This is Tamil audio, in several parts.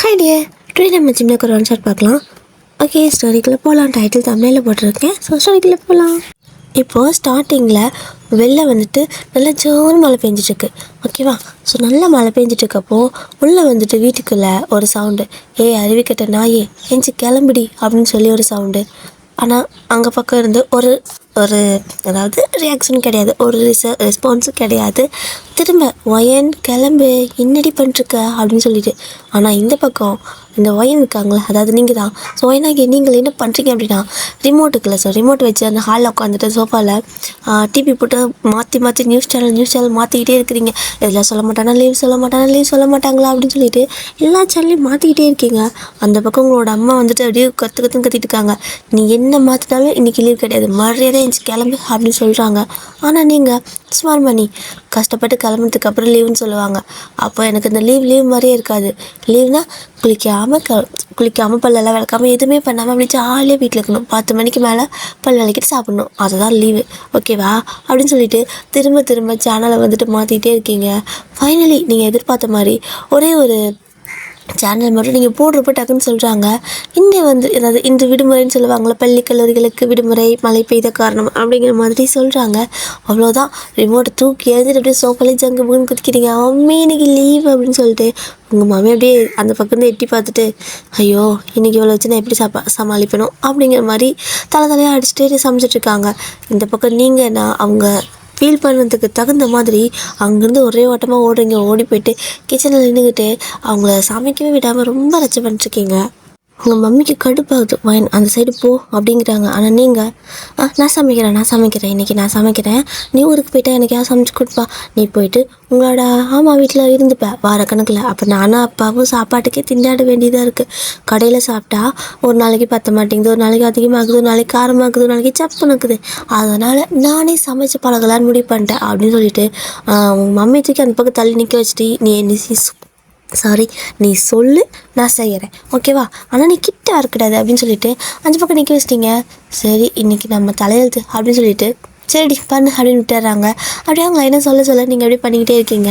ஹாய் டியர், டுடே நம்ம ஜிம்மில் ஒரு ஒன் ஷாட் பார்க்கலாம். ஓகே, ஸ்டோரிக்குள்ளே போகலாம். டைட்டில் தமிழில் போட்டிருக்கேன். ஸோ ஸ்டோரிக்குள்ளே போகலாம். இப்போது ஸ்டார்டிங்கில் வெளில வந்துட்டு நல்லா ஜோன்னு மழை பெஞ்சிட்ருக்கு. ஓகேவா? ஸோ நல்லா மழை பெஞ்சிட்ருக்கப்போ உள்ளே வந்துட்டு வீட்டுக்குள்ளே ஒரு சவுண்டு, அருவிக்கட்ட நாயே எஞ்சி கிளம்பிடி அப்படின்னு சொல்லி ஒரு சவுண்டு. ஆனால் அங்கே பக்கம் இருந்து ஒரு ஒரு அதாவது ரியாக்ஷன் கிடையாது, ஒரு ரெஸ்பான்ஸும் கிடையாது. திரும்ப ஒயன் கிளம்பு என்னடி பண்ணிருக்க அப்படின்னு சொல்லிட்டு. ஆனால் இந்த பக்கம் இந்த ஒயன் இருக்காங்களே, அதாவது நீங்கள் தான். ஸோ ஒயனாகி நீங்கள் என்ன பண்ணுறீங்க அப்படின்னா ரிமோட்டுக்குள்ள ரிமோட் வச்சு அந்த ஹாலில் உட்காந்துட்டு சோஃபாவில் டிவி போட்டு மாற்றி மாற்றி நியூஸ் சேனல் மாற்றிக்கிட்டே இருக்கிறீங்க. இதெல்லாம் சொல்ல மாட்டானா லீவ் சொல்ல மாட்டாங்களா அப்படின்னு சொல்லிட்டு எல்லா சேனலையும் மாற்றிக்கிட்டே இருக்கீங்க. அந்த பக்கம் உங்களோட அம்மா வந்துட்டு அப்படியே கற்றுன்னு கத்திட்டு இருக்காங்க. நீ என்ன மாற்றினாலும் இன்றைக்கி லீவ் கிடையாது, மரியாதை எஞ்சி கிளம்பு அப்படின்னு சொல்கிறாங்க. ஆனால் நீங்கள் ஸ்மார்ட் பண்ணி கஷ்டப்பட்டு கிளம்புறதுக்கு அப்புறம் லீவுன்னு சொல்லுவாங்க. அப்போ எனக்கு இந்த லீவ் மாதிரியே இருக்காது. லீவ்னால் குளிக்காமல் பல்லெல்லாம் விளக்காமல் எதுவுமே பண்ணாமல் அப்படி ஜாலியாக வீட்டில் இருக்கணும். 10 மணிக்கு மேலே பல் விளக்கிட்டு சாப்பிட்ணும், அதுதான் லீவு. ஓகேவா அப்படின்னு சொல்லிட்டு திரும்ப சேனலை வந்துட்டு மாற்றிக்கிட்டே இருக்கீங்க. ஃபைனலி நீங்கள் எதிர்பார்த்த மாதிரி ஒரே ஒரு சேனல் மட்டும் நீங்கள் போடுறப்ப டக்குன்னு சொல்கிறாங்க, அதாவது இன்று விடுமுறைன்னு சொல்லுவாங்களே, பள்ளி கல்லூரிகளுக்கு விடுமுறை, மழை பெய்த காரணம் அப்படிங்கிற மாதிரி சொல்கிறாங்க. அவ்வளோதான், ரிமோட்டை தூக்கி எழுதிட்டு அப்படியே சோஃபாலே ஜங்கு புகுன்னு குதிக்கிறீங்க. அம்மே இன்னைக்கு லீவ் அப்படின்னு சொல்லிட்டு உங்கள் மாமி அப்படியே அந்த பக்கம் எட்டி பார்த்துட்டு, ஐயோ இன்றைக்கி இவ்வளோ வச்சு நான் எப்படி சமாளிப்பணும் அப்படிங்கிற மாதிரி தலையாக அடிச்சுட்டே சமைச்சிட்ருக்காங்க. இந்த பக்கம் நீங்கள் அவங்க ஃபீல் பண்ணுறதுக்கு தகுந்த மாதிரி அங்கேருந்து ஒரே ஓட்டமாக ஓடி போய்ட்டு கிச்சனில் நின்றுக்கிட்டு அவங்கள சமைக்கவே விடாமல் ரொம்ப ரச்சை பண்ணிட்டுருக்கீங்க. உங்கள் மம்மிக்கு கடுப்பாகுது, வயன் அந்த சைடு போ அப்படிங்கிறாங்க. ஆனால் நீங்கள் நான் சமைக்கிறேன் இன்றைக்கி நான் சமைக்கிறேன், நீ ஊருக்கு போய்ட்டா எனக்கு யார் சமைச்சு கொடுப்பா, நீ போயிட்டு உங்களோட ஆமாம் வீட்டில் இருந்துப்பேன் வார கணக்கில். அப்போ நானும் அப்பாவும் சாப்பாட்டுக்கே திண்டாட வேண்டியதாக இருக்குது. கடையில் சாப்பிட்டா ஒரு நாளைக்கு பற்ற மாட்டேங்குது, ஒரு நாளைக்கு அதிகமாகுது, ஒரு நாளைக்கு காரமாகுது, ஒரு நாளைக்கு சப்புனுக்குது. அதனால் நானே சமைச்சு பழகலான்னு முடிவு பண்ணிட்டேன் அப்படின்னு சொல்லிட்டு உங்கள் மம்மி தூக்கி அந்த பக்கம் தள்ளி நிற்க வச்சுட்டு, நீ சொல்லு நான் செய்கிறேன் ஓகேவா, ஆனால் நீ கிட்ட வரக்கூடாது அப்படின்னு சொல்லிட்டு 5 பக்கம் நிற்க வச்சிட்டிங்க. சரி இன்றைக்கி நம்ம தலையெழுத்து அப்படின்னு சொல்லிட்டு சரி பண்ணு அப்படின்னு விட்டுறாங்க. அப்படியே அவங்க என்ன சொல்ல நீங்கள் அப்படியே பண்ணிக்கிட்டே இருக்கீங்க.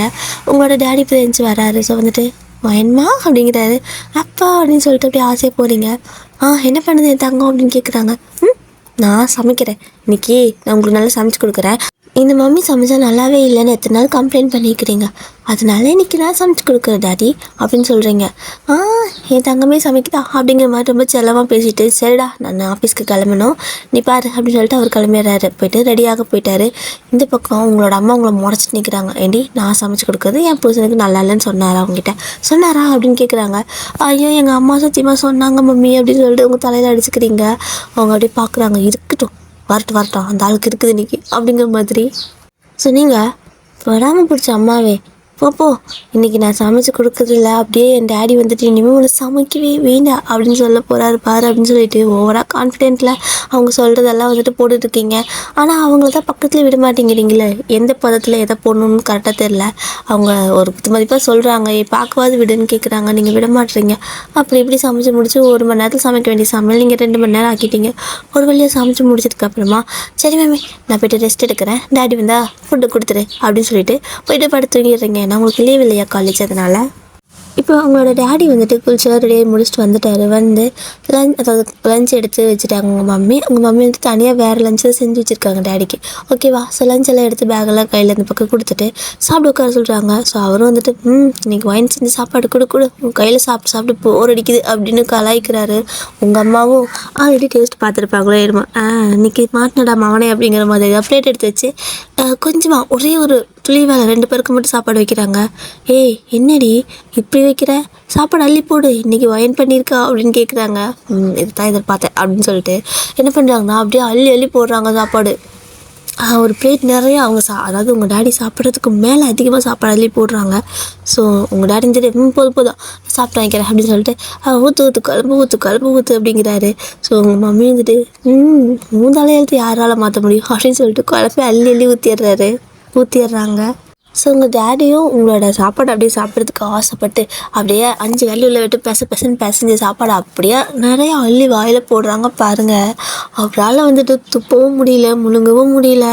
உங்களோட டேடி இப்போ எழுந்துச்சி வராரு. ஸோ வந்துட்டு வயன்மா அப்படிங்கிறாரு. அப்பா அப்படின்னு சொல்லிட்டு அப்படியே ஆசையாக போகிறீங்க. என்ன பண்ணுது என் தங்கம் அப்படின்னு கேட்குறாங்க. நான் சமைக்கிறேன் இன்றைக்கி, நான் உங்களுக்கு நல்லா சமைச்சு கொடுக்குறேன். இந்த மம்மி சமைச்சா நல்லாவே இல்லைன்னு எத்தனை நாள் கம்ப்ளைண்ட் பண்ணிக்கிறீங்க, அதனால இன்றைக்கி நான் சமைச்சு கொடுக்குறேன் டாடி அப்படின்னு சொல்கிறீங்க. என் தங்கமே சமைக்குதா அப்படிங்கிற மாதிரி ரொம்ப செல்லமாக பேசிட்டு, சரிடா நான் ஆஃபீஸ்க்கு கிளம்பணும் நீ பாரு அப்படின்னு சொல்லிட்டு அவர் கிளம்பிடுறாரு. போயிட்டு ரெடியாக போயிட்டாரு. இந்த பக்கம் உங்களோட அம்மா உங்களை முறைச்சிட்டு நிற்கிறாங்க. ஏண்டி நான் சமைச்சு கொடுக்குறது என் புருஷனுக்கு நல்லா இல்லைன்னு சொன்னாரா அப்படின்னு கேட்குறாங்க. ஐயோ எங்கள் அம்மா சத்தியமாக சொன்னாங்க மம்மி அப்படின்னு சொல்லிட்டு உங்கள் தலையில் அடிச்சுக்கிறீங்க. அவங்க அப்படியே பார்க்குறாங்க, இருக்கட்டும் வரட்டும் அந்த ஆளுக்கு இருக்குது இன்றைக்கி அப்படிங்கிற மாதிரி. ஸோ நீங்கள் வராமல் பிடிச்ச அம்மாவே போ இன்றைக்கி நான் சமைச்சு கொடுக்குறதில்ல, அப்படியே என் டேடி வந்துட்டு இனிமேல் உன்னை சமைக்கவே வேண்டாம் அப்படின்னு சொல்ல போகிறாரு பாரு அப்படின்னு சொல்லிட்டு ஓவராக கான்ஃபிடென்ட்டில் அவங்க சொல்கிறதெல்லாம் வந்துட்டு போட்டுட்ருக்கீங்க. ஆனால் அவங்கள தான் பக்கத்தில் விட மாட்டேங்கிறீங்களே, எந்த பதத்தில் எதை போடணும்னு கரெக்டாக தெரில. அவங்க ஒரு குத்துமதிப்பாக சொல்கிறாங்க, பார்க்கவாது விடுன்னு கேட்குறாங்க, நீங்கள் விட மாட்டேறீங்க. அப்படி இப்படி சமைச்சு முடிச்சு 1 மணி நேரத்தில் சமைக்க வேண்டிய சமையல் நீங்கள் 2 மணி நேரம் ஆக்கிட்டீங்க. ஒரு வழியாக சமைச்சு முடிச்சதுக்கப்புறமா சரி மேமே நான் போய்ட்டு ரெஸ்ட் எடுக்கிறேன், டேடி வந்தால் ஃபுட்டு கொடுத்துரு அப்படின்னு சொல்லிட்டு போய்ட்டு படுத்து தூங்கிடுறீங்க. நான் உங்களுக்கு லீவ் இல்லையா காலேஜ், அதனால். இப்போ அவங்களோட டேடி வந்துட்டு குளிச்சு ரெடியாக முடிச்சுட்டு வந்துட்டார். வந்து லஞ்ச் எடுத்து வச்சுட்டாங்க உங்கள் மம்மி வந்து தனியாக வேறு லஞ்சு தான் செஞ்சு வச்சுருக்காங்க டேடிக்கு. ஓகேவா? ஸோ லஞ்ச் எல்லாம் எடுத்து பேக்கெல்லாம் கையில் இந்த பக்கம் கொடுத்துட்டு சாப்பிட உட்கார சொல்கிறாங்க. ஸோ அவரும் வந்துட்டு இன்றைக்கி ஒயின் செஞ்சு சாப்பாடு கொடு உங்கள் கையில் சாப்பிட்டு போர் அடிக்குது அப்படின்னு கலாய்க்கிறாரு. உங்கள் அம்மாவும் ஆல்ரெடி டேஸ்ட் பார்த்துருப்பாங்களோ என்னமோ, இன்றைக்கி மாட்டினடா மவனே அப்படிங்கிற மாதிரி பிளேட் எடுத்து வச்சு கொஞ்சமாக ஒரே ஒரு துளி வேலை 2 பேருக்கு மட்டும் சாப்பாடு வைக்கிறாங்க. என்னடி இப்படி வைக்கிற, சாப்பாடு அள்ளி போடு இன்றைக்கி ஒயன் பண்ணியிருக்கா அப்படின்னு கேட்குறாங்க. இதுதான் எதிர்பார்த்தேன் அப்படின்னு சொல்லிட்டு என்ன பண்ணுறாங்கன்னா அப்படியே அள்ளி போடுறாங்க சாப்பாடு. ஒரு பிளேட் நிறைய அவங்க அதாவது உங்கள் டேடி சாப்பிட்றதுக்கு மேலே அதிகமாக சாப்பாடு அள்ளி போடுறாங்க. ஸோ உங்கள் டேடி வந்துட்டு போதும் சாப்பிட்டு வாங்கிக்கிறேன் அப்படின்னு சொல்லிட்டு ஊற்று கலப்பு அப்படிங்கிறாரு. ஸோ உங்கள் மம்மி வந்துட்டு மூந்தாலையெழுத்து யாரால் மாற்ற முடியும் அப்படின்னு சொல்லிட்டு குழப்பி அள்ளி ஊற்றிடுறாங்க. ஸோ உங்கள் டேடியும் உங்களோட சாப்பாடு அப்படியே சாப்பிட்றதுக்கு ஆசைப்பட்டு அப்படியே 5 வேலையில் விட்டு பிசைஞ்ச சாப்பாடு அப்படியே நிறையா அள்ளி வாயில் போடுறாங்க பாருங்கள். அவரால் வந்துட்டு துப்பவும் முடியல, முழுங்கவும் முடியல,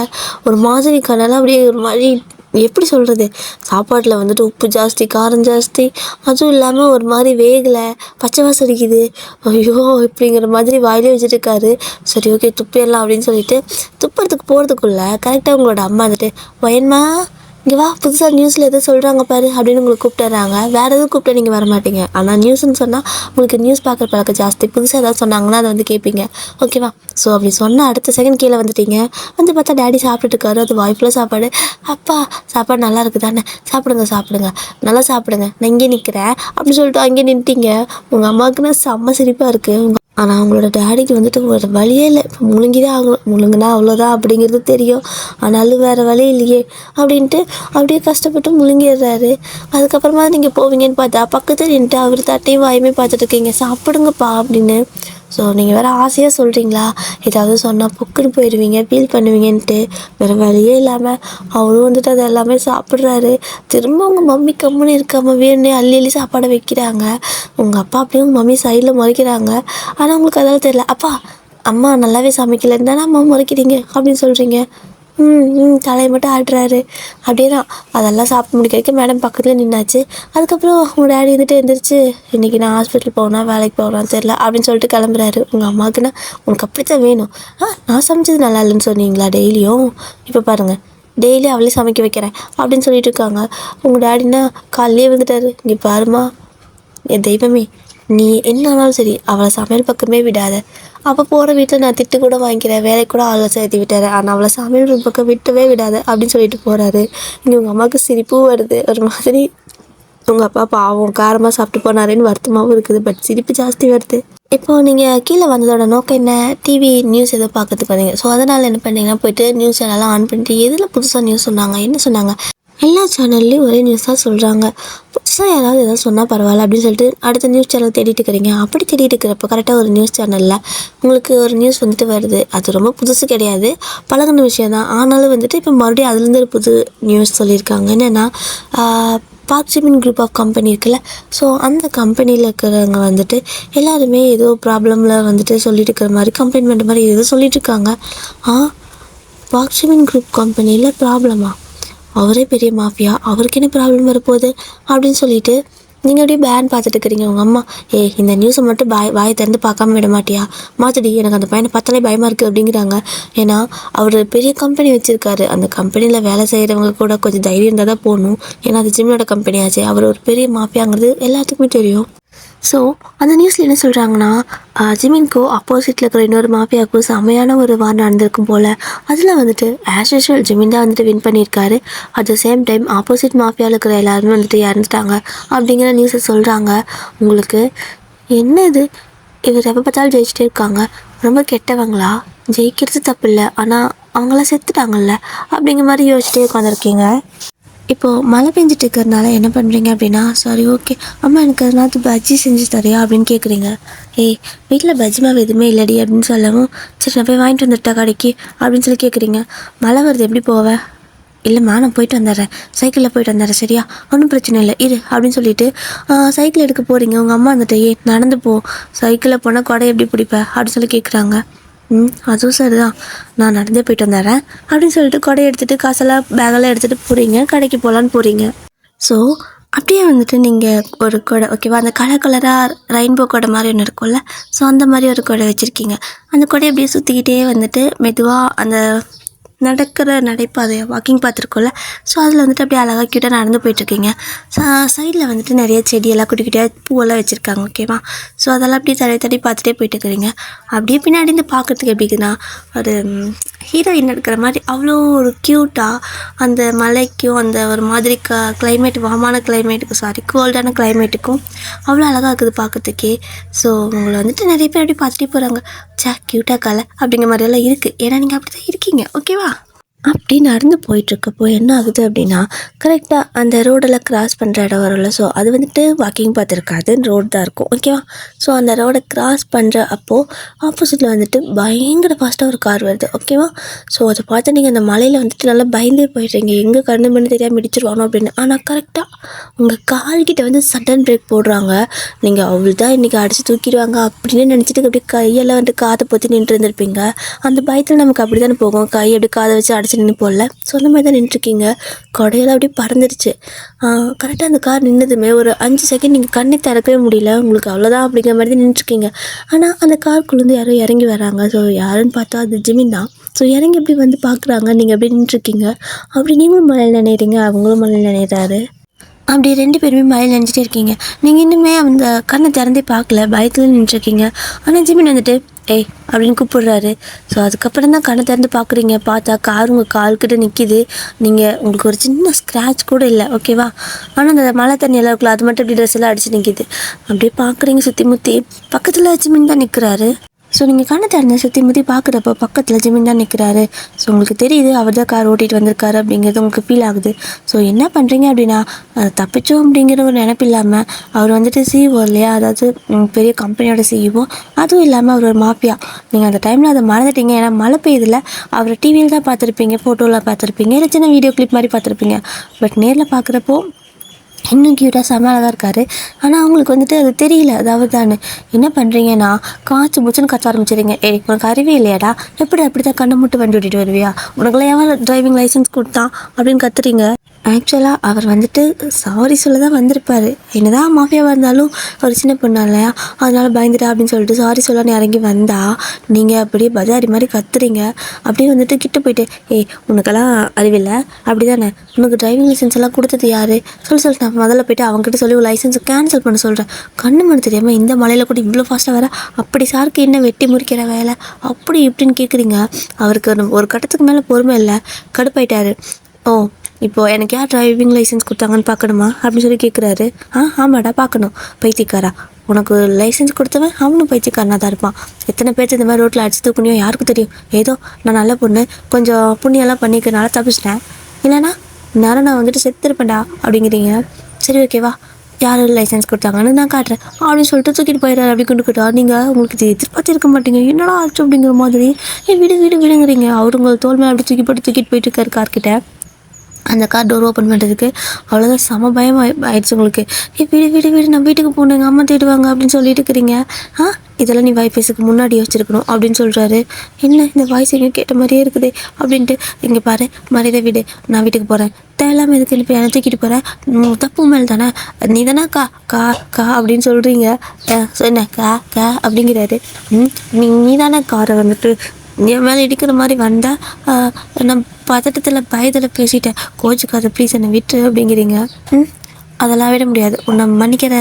ஒரு மாதிரி கடலை அப்படியே ஒரு மாதிரி எப்படி சொல்கிறது, சாப்பாட்டில் வந்துட்டு உப்பு ஜாஸ்தி, காரம் ஜாஸ்தி, அதுவும் இல்லாமல் ஒரு மாதிரி வேகலை, பச்சை வாசம் அடிக்குது, ஐயோ இப்படிங்கிற மாதிரி வாயிலே வச்சுட்டு இருக்காரு. சரி ஓகே துப்பிடலாம் அப்படின்னு சொல்லிட்டு துப்புறதுக்கு போகிறதுக்குள்ளே கரெக்டாக உங்களோட அம்மா வந்துட்டு, வயன்மா இங்கே வா, புதுசாக நியூஸில் எதோ சொல்கிறாங்க பாரு அப்படின்னு உங்களுக்கு கூப்பிட்டுறாங்க. வேறு எதுவும் கூப்பிட்டா நீங்கள் வர மாட்டீங்க. ஆனால் நியூஸ்ன்னு சொன்னால் உங்களுக்கு நியூஸ் பார்க்குற பழக்கம் ஜாஸ்தி. புதுசாக ஏதாவது சொன்னாங்கன்னா அதை வந்து கேட்பீங்க, ஓகேவா? ஸோ அப்படி சொன்னால் அடுத்த செகண்ட் கீழே வந்துட்டீங்க. வந்து பார்த்தா டேடி சாப்பிட்டுருக்காரு. அது வாய்ப்புல சாப்பாடு. அப்பா சாப்பாடு நல்லா இருக்குது தானே, சாப்பிடுங்க நல்லா சாப்பிடுங்க, நான் இங்கே நிற்கிறேன் அப்படின்னு சொல்லிட்டு அங்கே நின்ட்டீங்க. உங்கள் அம்மாவுக்குன்னா செம்ம சிரிப்பாக இருக்குது. ஆனால் அவங்களோட டேடிக்கு வந்துட்டு ஒரு வழியே இல்லை, இப்போ முழுங்கிதான் ஆகணும், முழுங்குனா அவ்வளோதான் அப்படிங்கிறது தெரியும். ஆனாலும் வேறு வழி இல்லையே அப்படின்ட்டு அப்படியே கஷ்டப்பட்டு முழுங்கிடுறாரு. அதுக்கப்புறமா நீங்கள் போவீங்கன்னு பார்த்தா பக்கத்தில் நின்றுட்டு அவர் தட்டையும் வாயுமே பார்த்துட்டு இருக்கீங்க, சாப்பிடுங்கப்பா அப்படின்னு. ஸோ நீங்கள் வேறு ஆசையாக சொல்கிறீங்களா, ஏதாவது சொன்னால் புக்குன்னு போயிடுவீங்க, ஃபீல் பண்ணுவீங்கன்ட்டு வேறு வழியே இல்லாமல் அவரும் வந்துட்டு அது எல்லாமே சாப்பிட்றாரு. திரும்ப உங்கள் மம்மி கம்முன்னு இருக்காமல் வேணுன்னே அள்ளி சாப்பாடை வைக்கிறாங்க. உங்கள் அப்பா அப்படியே உங்கள் மம்மி சைடில் முறைக்கிறாங்க. ஆனால் உங்களுக்கு அதெல்லாம் தெரியல. அப்பா அம்மா நல்லாவே சமைக்கலன்னு தானே அம்மா முறைக்கிறீங்க அப்படின்னு சொல்கிறீங்க. தலையை மட்டும் ஆடுறாரு. அப்படியே தான் அதெல்லாம் சாப்பிட்டு முடிக்க வைக்க மேடம் பக்கத்தில் நின்னாச்சு. அதுக்கப்புறம் உங்கள் டேடி வந்துட்டு எழுந்திரிச்சு, இன்றைக்கி நான் ஹாஸ்பிட்டல் போகணும், வேலைக்கு போகணும் தெரில அப்படின்னு சொல்லிட்டு கிளம்புறாரு. உங்கள் அம்மாவுக்குன்னா உனக்கு அப்படித்தான் வேணும். நான் சமைச்சது நல்லா இல்லைன்னு சொன்னீங்களா டெய்லியும், இப்போ பாருங்கள் டெய்லி அவளே சமைக்க வைக்கிறேன் அப்படின்னு சொல்லிட்டு இருக்காங்க. உங்கள் டேடின்னா காலையிலே வந்துட்டாரு, இங்கே பாருமா என் தெய்வமே, நீ என்ன ஆனாலும் சரி அவளை சமையல் பக்கமே விடாத. அவள் போகிற வீட்டில் நான் திட்டு கூட வாங்கிக்கிறேன், வேலைக்கு கூட அவளை சேர்த்து விட்டார், ஆனால் அவளை சமையல் பக்கம் விட்டவே விடாத அப்படின்னு சொல்லிட்டு போகிறாரு. இங்கே உங்கள் அம்மாவுக்கு சிரிப்பும் வருது, ஒரு மாதிரி உங்கள் அப்பா பாவம் காரமாக சாப்பிட்டு போனாருன்னு வருத்தமாகவும் இருக்குது, பட் சிரிப்பு ஜாஸ்தி வருது. இப்போது நீங்கள் கீழே வந்ததோட நோக்கம் என்ன, டிவி நியூஸ் எதோ பார்க்கறதுக்கு வந்தீங்க. ஸோ அதனால் என்ன பண்ணீங்கன்னா போய்ட்டு நியூஸ் சேனல்லாம் ஆன் பண்ணிட்டு எதில் புதுசாக நியூஸ் சொன்னாங்க, என்ன சொன்னாங்க, எல்லா சேனல்லையும் ஒரே நியூஸ் தான் சொல்கிறாங்க, புதுசாக யாராவது எதாவது சொன்னால் பரவாயில்ல அப்படின்னு சொல்லிட்டு அடுத்த நியூஸ் சேனல் தேடிட்டு இருக்கிறீங்க. அப்படி தேடிட்டு இருக்கிறப்ப கரெக்டாக ஒரு நியூஸ் சேனலில் உங்களுக்கு ஒரு நியூஸ் வந்துட்டு வருது. அது ரொம்ப புதுசு கிடையாது, பழகின விஷயம் தான். ஆனாலும் வந்துட்டு இப்போ மறுபடியும் அதுலேருந்து ஒரு புது நியூஸ் சொல்லியிருக்காங்க. என்னென்னா Park Jimin group of company இருக்குல்ல, ஸோ அந்த கம்பெனியில் இருக்கிறவங்க வந்துட்டு எல்லாருமே ஏதோ ப்ராப்ளமில் வந்துட்டு சொல்லிட்டு இருக்கிற மாதிரி கம்ப்ளைண்ட் பண்ணுற மாதிரி ஏதோ சொல்லிட்டு இருக்காங்க. பார்க் ஜிமின் குரூப் கம்பெனியில் ப்ராப்ளமா, அவரே பெரிய மாஃபியா, அவருக்கு என்ன ப்ராப்ளம் வரப்போகுது அப்படின்னு சொல்லிட்டு நீங்கள் அப்படியே பேன் பார்த்துட்டு இருக்கிறீங்க. உங்கள் அம்மா இந்த நியூஸை மட்டும் வாயை திறந்து பார்க்காம விட மாட்டியா, மாற்றடி, எனக்கு அந்த பையனை பார்த்தாலே பயமாக இருக்குது அப்படிங்கிறாங்க. ஏன்னா அவர் பெரிய கம்பெனி வச்சுருக்காரு, அந்த கம்பெனியில் வேலை செய்கிறவங்க கூட கொஞ்சம் தைரியம் இருந்தால் தான் போகணும். ஏன்னா அது ஜிம்மோட கம்பெனி ஆச்சு, அவர் ஒரு பெரிய மாஃபியாங்கிறது எல்லாத்துக்குமே தெரியும். ஸோ அந்த நியூஸில் என்ன சொல்கிறாங்கன்னா, ஜிமின்கோ ஆப்போசிட்டில் இருக்கிற இன்னொரு மாஃபியாவுக்கும் செமையான ஒரு வார் நடந்திருக்கும் போல். அதில் வந்துட்டு ஆஸ் யூஷுவல் ஜிமின் தான் வந்துட்டு வின் பண்ணியிருக்காரு. At the same time opposite மாஃபியாவில் இருக்கிற எல்லாருமே வந்துட்டு இறந்துட்டாங்க அப்படிங்கிற நியூஸை சொல்கிறாங்க. உங்களுக்கு என்ன இது, இவர் எப்போ பார்த்தாலும் ஜெயிச்சிட்டே இருக்காங்க, ரொம்ப கெட்டவங்களா, ஜெயிக்கிறது தப்பு இல்லை ஆனால் அவங்களாம் செத்துட்டாங்கல்ல அப்படிங்கிற மாதிரி யோசிச்சிட்டே உட்காந்துருக்கீங்க. இப்போது மழை பெஞ்சிட்டு இருக்கிறதுனால என்ன பண்ணுறீங்க அப்படின்னா, சரி ஓகே அம்மா எனக்கு அதனால பஜ்ஜி செஞ்சு தரியா அப்படின்னு கேட்குறீங்க. வீட்டில் பஜ்ஜி மாவு எதுவுமே இல்லடி அப்படின்னு சொல்லவும், சரி நான் போய் வாங்கிட்டு வந்துட்டா கடைக்கு அப்படின்னு சொல்லி கேட்குறீங்க. மழை வருது எப்படி போவேன், இல்லைம்மா நான் போயிட்டு வந்துடுறேன், சைக்கிளில் போயிட்டு வந்துடுறேன், சரியா ஒன்றும் பிரச்சனை இல்லை இரு அப்படின்னு சொல்லிட்டு சைக்கிள் எடுக்க போகிறீங்க. உங்கள் அம்மா வந்துட்டு நடந்து போ, சைக்கிளில் போனால் கொடை எப்படி பிடிப்ப அப்படின்னு சொல்லி கேட்குறாங்க. அதுவும் சரிதான், நான் நடந்தே போயிட்டு வந்துடுறேன் அப்படின்னு சொல்லிட்டு கொடையை எடுத்துகிட்டு காசெல்லாம் பேக்கெல்லாம் எடுத்துகிட்டு போகிறீங்க, கடைக்கு போகலான்னு போகிறீங்க. ஸோ அப்படியே வந்துட்டு நீங்கள் ஒரு கொடை, ஓகேவா, அந்த கலராக ரெயின்போ கொடை மாதிரி ஒன்று இருக்கும்ல, ஸோ அந்த மாதிரி ஒரு கொடை வச்சுருக்கீங்க. அந்த கொடையை அப்படியே சுற்றிக்கிட்டே வந்துட்டு மெதுவாக அந்த நடக்கிற நடைபாதை வாக்கிங் பார்த்துருக்கோம்ல, ஸோ அதில் வந்துட்டு அப்படியே அழகாக க்யூட்டாக நடந்து போயிட்டுருக்கீங்க. சைடில் வந்துட்டு நிறைய செடியெல்லாம் குட்டி குட்டியாக பூவெல்லாம் வச்சுருக்காங்க, ஓகேவா. ஸோ அதெல்லாம் அப்படியே தடி பார்த்துட்டே போயிட்டுருக்கிறீங்க. அப்படியே பின்னாடி இருந்து பார்க்குறதுக்கு எப்படி இருக்குன்னா, ஒரு ஹீரோயின் இருக்கிற மாதிரி அவ்வளோ ஒரு க்யூட்டாக அந்த மலைக்கும் அந்த ஒரு மாதிரி கிளைமேட், வாமான கிளைமேட்டுக்கு கோல்டான கிளைமேட்டுக்கும் அவ்வளோ அழகாக இருக்குது பார்க்குறதுக்கே. ஸோ உங்களை வந்துட்டு நிறைய பேர் அப்படி பார்த்துட்டே போகிறாங்க, க்யூட்டாக கலை அப்படிங்கிற மாதிரியெல்லாம் இருக்குது. ஏன்னா நீங்கள் அப்படி தான் இருக்கீங்க, ஓகேவா. அப்படி நடந்து போயிட்டுருக்கப்போ என்ன ஆகுது அப்படின்னா, கரெக்டாக அந்த ரோடெல்லாம் கிராஸ் பண்ணுற இடம் வரும்ல, ஸோ அது வந்துட்டு வாக்கிங் பார்த்துருக்காது, ரோடு தான் இருக்கும், ஓகேவா. ஸோ அந்த ரோடை கிராஸ் பண்ணுற அப்போது ஆப்போசிட்டில் வந்துட்டு பயங்கர ஃபாஸ்ட்டாக ஒரு கார் வருது, ஓகேவா. ஸோ அதை பார்த்து நீங்கள் அந்த மலையில் வந்துட்டு நல்லா பயந்தே போயிடுறீங்க, எங்கே கண்ணு மண்ணு தெரியாமல் இடிச்சிருவானோ அப்படின்னு. ஆனால் கரெக்டாக உங்கள் கால்கிட்ட வந்து சடன் பிரேக் போடுறாங்க. நீங்கள் அவள் தான் இன்றைக்கி அடித்து தூக்கிடுவாங்க அப்படின்னு நினச்சிட்டு அப்படியே கையெல்லாம் வந்துட்டு காதை பொற்றி நின்று இருந்திருப்பீங்க. அந்த பயத்தில் நமக்கு அப்படி தானே போகும், கை அப்படி காதை வச்சு அடிச்சு நின்று போடல. ஸோ அந்த மாதிரி தான் நின்றுருக்கீங்க. கொடையெல்லாம் அப்படியே பறந்துடுச்சு. கரெக்டாக அந்த கார் நின்னதுமே ஒரு 5 செகண்ட் நீங்கள் கண்ணை திறக்கவே முடியல. உங்களுக்கு அவ்வளோதான் அப்படிங்கிற மாதிரி தான் நின்றுருக்கீங்க. ஆனால் அந்த காருக்குள்ளேருந்து யாரோ இறங்கி வராங்க. ஸோ யாருன்னு பார்த்தா அது ஜிமின் தான். ஸோ இறங்கி எப்படி வந்து பார்க்குறாங்க, நீங்கள் அப்படியே நின்றுருக்கீங்க. அப்படி நீங்களும் மழையில் நினைறீங்க, அவங்களும் மழையில் நினைறாரு. அப்படி 2 பேருமே மழையில் நினச்சிட்டே இருக்கீங்க. நீங்கள் இன்னுமே அந்த கண்ணை திறந்தே பார்க்கல, பயத்தில் நின்றுருக்கீங்க. ஆனால் ஜிமின் வந்துட்டு ஏய் அப்படின்னு கூப்பிடுறாரு. ஸோ அதுக்கப்புறம் தான் கண்ணை திறந்து பார்க்குறீங்க. பார்த்தா கார் உங்கள் கால்கிட்ட நிற்கிது. உங்களுக்கு ஒரு சின்ன ஸ்க்ராட்ச் கூட இல்லை, ஓகேவா? ஆனால் அந்த மழை தண்ணி எல்லாம் இருக்குல்ல, அது மட்டும் அப்படி ட்ரெஸ் எல்லாம் அடிச்சு நிற்கிது. அப்படியே பார்க்குறீங்க சுற்றி முற்றி. பக்கத்தில் ஜிமின் தான் நிற்கிறாரு. ஸோ நீங்கள் கண்ணை திறந்து சுற்றி முற்றி பார்க்குறப்போ பக்கத்தில் ஜிமின் தான் நிற்கிறாரு. ஸோ உங்களுக்கு தெரியுது அவர் தான் கார் ஓட்டிகிட்டு வந்திருக்காரு அப்படிங்கிறது உங்களுக்கு ஃபீல் ஆகுது. ஸோ என்ன பண்ணுறீங்க அப்படின்னா, தப்பிச்சோம் அப்படிங்கிற ஒரு நினைப்பு இல்லாமல், அவர் வந்துட்டு சிஇஓ இல்லையா, அதாவது பெரிய கம்பெனியோட சிஇஓ, அதுவும் இல்லாமல் அவர் ஒரு மாஃபியா. நீங்கள் அந்த டைமில் அதை மறந்துட்டீங்க. ஏன்னா மழை பெய்யுதில் அவரை டிவியில் தான் பார்த்துருப்பீங்க, ஃபோட்டோவில் பார்த்துருப்பீங்க, இல்லை சின்ன வீடியோ கிளிப் மாதிரி பார்த்துருப்பீங்க. பட் நேரில் பார்க்குறப்போ இன்னும் க்யூட்டாக செம்மையாக தான் இருக்கார். ஆனால் அவங்களுக்கு வந்துட்டு அது தெரியல, அதாவது தான் என்ன பண்ணுறீங்கன்னா, காய்ச்சி முச்சுன்னு கற்ற ஆரம்பிச்சிடுங்க. உனக்கு அறிவே இல்லையாடா, எப்படி அப்படி தான் கண்ணை மட்டும் வண்டி ஓட்டிட்டு வருவியா, உனக்குலாம் எவ்வளோ டிரைவிங் லைசன்ஸ் கொடுத்தான் அப்படின்னு கத்துறீங்க. ஆக்சுவலாக அவர் வந்துட்டு சாரி சொல்ல தான் வந்திருப்பார். என்னதான் மாஃபியாவாக இருந்தாலும் ஒரு சின்ன பொண்ணு இல்லையா, அதனால் பயந்துட்டா அப்படின்னு சொல்லிட்டு சாரி சொல்லன்னு இறங்கி வந்தால் நீங்கள் அப்படியே பஜாரி மாதிரி கத்துறீங்க. அப்படியே வந்துட்டு கிட்ட போயிட்டு உனக்கெல்லாம் அறிவில்லை அப்படி தானே, உனக்கு டிரைவிங் லைசன்ஸ் எல்லாம் கொடுத்தது யார் சொல்லி நான் முதல்ல போய்ட்டு அவங்ககிட்ட சொல்லி லைசன்ஸை கேன்சல் பண்ண சொல்கிறேன். கண்ணு மணி தெரியாமல் இந்த மலையில் கூட இவ்வளோ ஃபாஸ்ட்டாக வர, அப்படி சாருக்கு என்ன வெட்டி முறிக்கிற வேலை அப்படி இப்படின்னு கேட்குறீங்க. அவருக்கு ஒரு கட்டத்துக்கு மேலே பொறுமை இல்லை, கடுப்பாயிட்டாரு. இப்போது எனக்கு யார் டிரைவிங் லைசன்ஸ் கொடுத்தாங்கன்னு பார்க்கணுமா அப்படின்னு சொல்லி கேட்குறாரு. ஆமாடா பார்க்கணும், பைத்தியக்காரா, உனக்கு லைசன்ஸ் கொடுத்தவன் அவனும் பைத்தியக்காரனாக தான் இருப்பான். எத்தனை பேர்த்து இந்த மாதிரி ரோட்டில் அடிச்சு தூக்கணியோ யாருக்கு தெரியும். ஏதோ நான் நல்ல பொண்ணு, கொஞ்சம் புண்ணியெல்லாம் பண்ணிக்கிறனால தப்பிச்சிட்டேன், இல்லைனா நேரம் நான் வந்துட்டு செத்துருப்பேன்டா அப்படிங்கிறீங்க. சரி ஓகேவா, யார் லைசன்ஸ் கொடுத்தாங்கன்னு நான் காட்டுறேன் அப்படின்னு சொல்லிட்டு தூக்கிட்டு போயிடுறாரு. அப்படி கொண்டுக்கிட்டா நீங்கள் உங்களுக்கு இது எதிர்பார்த்து இருக்க மாட்டீங்க, என்னடா ஆச்சு அப்படிங்கிற மாதிரி விடுங்கிறீங்க. அவரு உங்கள் தோல் மேலே அப்படி தூக்கிட்டு போயிட்டு இருக்காரு கார்கிட்ட. அந்த கார் டோர் ஓப்பன் பண்ணுறதுக்கு அவ்வளோதான் செம பயம் ஆயிடுச்சு உங்களுக்கு. வீடு நான் வீட்டுக்கு போகணும், எங்கள் அம்மா தேடுவாங்க அப்படின்னு சொல்லிட்டு இருக்கிறீங்க. இதெல்லாம் நீ வைஃபேஸுக்கு முன்னாடி வச்சுருக்கணும் அப்படின்னு சொல்கிறாரு. என்ன இந்த வாய்ஸ் எங்கே கேட்ட மாதிரியே இருக்குது அப்படின்ட்டு, இங்கே பாரு மரியாதை வீடு, நான் வீட்டுக்கு போகிறேன், தேவையில்லாமல் எதுக்கு எழுப்பி என்னை தூக்கிட்டு போகிறேன், தப்பு மேல் தானே, நீ தானே கா கா கா அப்படின்னு சொல்கிறீங்க. என்ன கா அப்படிங்கிறாரு. நீ தானே காரை வந்துட்டு என் மேலே இடிக்கிற மாதிரி வந்தால் நான் பதட்டத்தில் பயத்தில் பேசிட்டேன், கோச்சுக்காத ப்ளீஸ் என்னை விட்டு அப்படிங்கிறீங்க. அதெல்லாம் விட முடியாது, உன்னை மன்னிக்கிற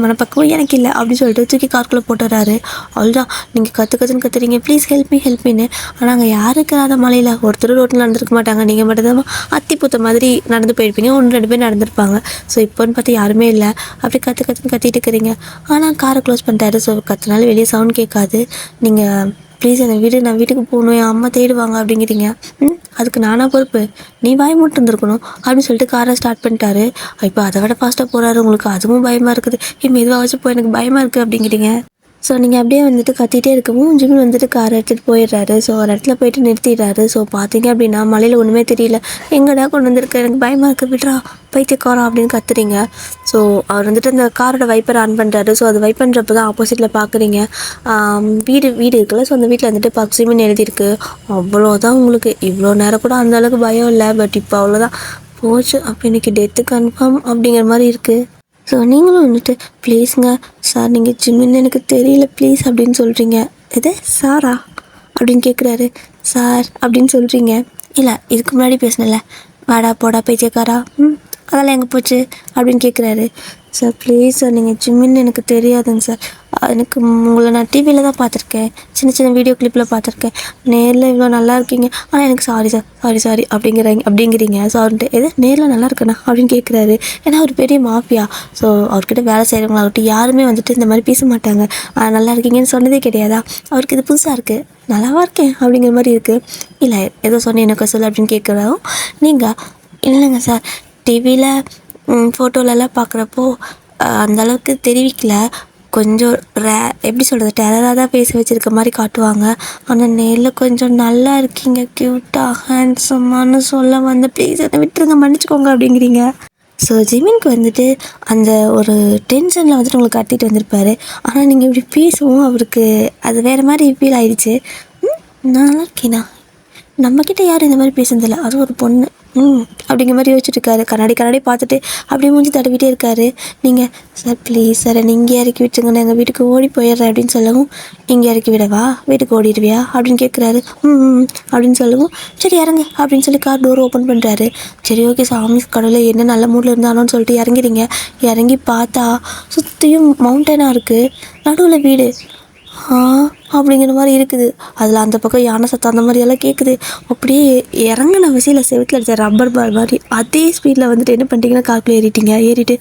மனப்பக்குவம் எனக்கு இல்லை அப்படின்னு சொல்லிட்டு தூக்கி கார்க்குள்ளே போட்டுறாரு. அவ்வளோதான், நீங்கள் கற்றுன்னு கத்துறீங்க, ப்ளீஸ் ஹெல்ப்மீன்னு. ஆனால் அங்கே யாருக்கு அந்த மலையில் ஒருத்தர் ரோட்டில் நடந்துருக்க மாட்டாங்க, நீங்கள் மட்டும்தான் அத்திப்பூத்த மாதிரி நடந்து போயிருப்பீங்க, 1-2 பேர் நடந்திருப்பாங்க. ஸோ இப்போன்னு பார்த்து யாருமே இல்லை. அப்படி கற்றுன்னு கத்திட்டு இருக்கிறீங்க. ஆனால் காரை க்ளோஸ் பண்ணிட்டாரு. ஸோ கத்தினாலும் வெளியே சவுண்ட் கேட்காது. நீங்கள் ப்ளீஸ் என்னை வீடு, நான் வீட்டுக்கு போகணும், என் அம்மா தேடுவாங்க அப்படிங்கிறீங்க. அதுக்கு நானாக பொறுப்பு, நீ வாய் மட்டும் இருந்திருக்கணும் அப்படின்னு சொல்லிட்டு காரை ஸ்டார்ட் பண்ணிட்டாரு. இப்போ அதை விட ஃபாஸ்ட்டாக போகிறாரு. உங்களுக்கு அதுவும் பயமாக இருக்குது. மெதுவாக வச்சு போய் எனக்கு பயமாக இருக்குது அப்படிங்கிறீங்க. ஸோ நீங்கள் அப்படியே வந்துட்டு கத்திகிட்டே இருக்கவும் ஜிமின் வந்துட்டு காரை எடுத்துகிட்டு போயிடுறாரு. ஸோ ஒரு இடத்துல போயிட்டு நிறுத்திடுறாரு. ஸோ பார்த்தீங்க அப்படின்னா மலையில் ஒன்றுமே தெரியல. எங்கடா கொண்டு வந்திருக்க, எனக்கு பயமாக இருக்குது, விட்றா பைத்தியக்காரா அப்படின்னு கத்துறீங்க. ஸோ அவர் வந்துட்டு அந்த காரோட வைப்பர் ஆன் பண்ணுறாரு. ஸோ அது வைப் பண்ணுறப்ப தான் ஆப்போசிட்டில் பார்க்குறீங்க வீடு இருக்குல்ல. ஸோ அந்த வீட்டில் வந்துட்டு ஜிமின் எழுதியிருக்கு. அவ்வளோதான், உங்களுக்கு இவ்வளோ நேரம் கூட அந்த அளவுக்கு பயம் இல்லை. பட் இப்போ அவ்வளோதான் போச்சு, அப்போ இன்றைக்கி டெத்து கன்ஃபார்ம் அப்படிங்கிற மாதிரி இருக்குது. ஸோ நீங்களும் வந்துட்டு ப்ளீஸுங்க சார், நீங்கள் ஜிம்மின்னு எனக்கு தெரியல ப்ளீஸ் அப்படின்னு சொல்கிறீங்க. எது சாரா அப்படின்னு கேட்குறாரு. சார் அப்படின்னு சொல்கிறீங்க. இல்லை இதுக்கு முன்னாடி பேசினல, வாடா போடா பைத்தியக்காரா, அதெல்லாம் எங்கே போச்சு அப்படின்னு கேட்குறாரு. சார் ப்ளீஸ் சார், நீங்கள் ஜிம்மின்னு எனக்கு தெரியாதுங்க சார், எனக்கு உங்களை நான் டிவியில் தான் பார்த்துருக்கேன், சின்ன வீடியோ கிளிப்பில் பார்த்துருக்கேன், நேரில் இவ்வளோ நல்லா இருக்கீங்க, ஆனால் எனக்கு சாரி அப்படிங்கிறீங்க. சார்ன்ட்டு எது நேரில் நல்லா இருக்கேண்ணா அப்படின்னு கேட்குறாரு. ஏன்னா அவர் பெரிய மாஃபியா. ஸோ அவர்கிட்ட வேலை செய்கிறவங்களாகட்டும் யாருமே வந்துட்டு இந்த மாதிரி பேச மாட்டாங்க. நல்லா இருக்கீங்கன்னு சொன்னதே கிடையாதா, அவருக்கு இது புதுசாக இருக்குது, நல்லாவா இருக்கேன் அப்படிங்கிற மாதிரி இருக்குது. இல்லை ஏதோ சொன்னேன் எனக்கு சொல்லு அப்படின்னு கேட்குறோம். நீங்கள் இல்லைங்க சார், டிவியில் ஃபோட்டோலலாம் பார்க்குறப்போ அந்தளவுக்கு தெரிவிக்கல, கொஞ்சம் எப்படி சொல்கிறது, டெரராக தான் பேச வச்சுருக்க மாதிரி காட்டுவாங்க. ஆனால் நேரில் கொஞ்சம் நல்லா இருக்கீங்க, க்யூட்டாக ஹேண்ட்ஸம்மானு சொல்ல வந்து ப்ளீஸ் என்னை விட்டுருங்க, மன்னிச்சிக்கோங்க அப்படிங்கிறீங்க. ஸோ ஜிமின்க்கு வந்துட்டு அந்த ஒரு டென்ஷனில் வந்துட்டு உங்களுக்கு கட்டிட்டு வந்திருப்பாரு. ஆனால் நீங்கள் இப்படி பேசவும் அவருக்கு அது வேறு மாதிரி ஃபீல் ஆயிடுச்சு. நான் நல்லா இருக்கேனா, நம்மக்கிட்ட யாரும் இந்த மாதிரி பேசுனதில்ல, அதுவும் ஒரு பொண்ணு. அப்படிங்கிற மாதிரி யோசிச்சுட்டு இருக்காரு. கண்ணாடி பார்த்துட்டு அப்படியே மூஞ்சி தடவிட்டே இருக்காரு. நீங்கள் சார் ப்ளீஸ் சார் என்னை இங்கே இறக்கி விட்டுருங்க, நான் எங்கள் வீட்டுக்கு ஓடி போயிடுறேன் அப்படின்னு சொல்லவும், இங்கே இறக்கி விடவா, வீட்டுக்கு ஓடிடுவியா அப்படின்னு கேட்குறாரு. அப்படின்னு சொல்லவும், சரி இறங்கு அப்படின்னு சொல்லி கார் டோர் ஓப்பன் பண்ணுறாரு. சரி ஓகே சாமி கடவுளை என்ன நல்ல மூடில் இருந்தானோன்னு சொல்லிட்டு இறங்கிறீங்க. இறங்கி பார்த்தா சுற்றியும் மவுண்டனாக இருக்குது, நடுவில் வீடு. அப்படிங்கிற மாதிரி இருக்குது. அதில் அந்த பக்கம் யானை சத்தம் அந்த மாதிரியெல்லாம் கேட்குது. அப்படியே இறங்கின விசையில் செவுத்தில் அடித்த ரப்பர் பால் மாதிரி அதே ஸ்பீடில் வந்துட்டு என்ன பண்ணிட்டீங்கன்னா காருக்குள்ளே ஏறிட்டு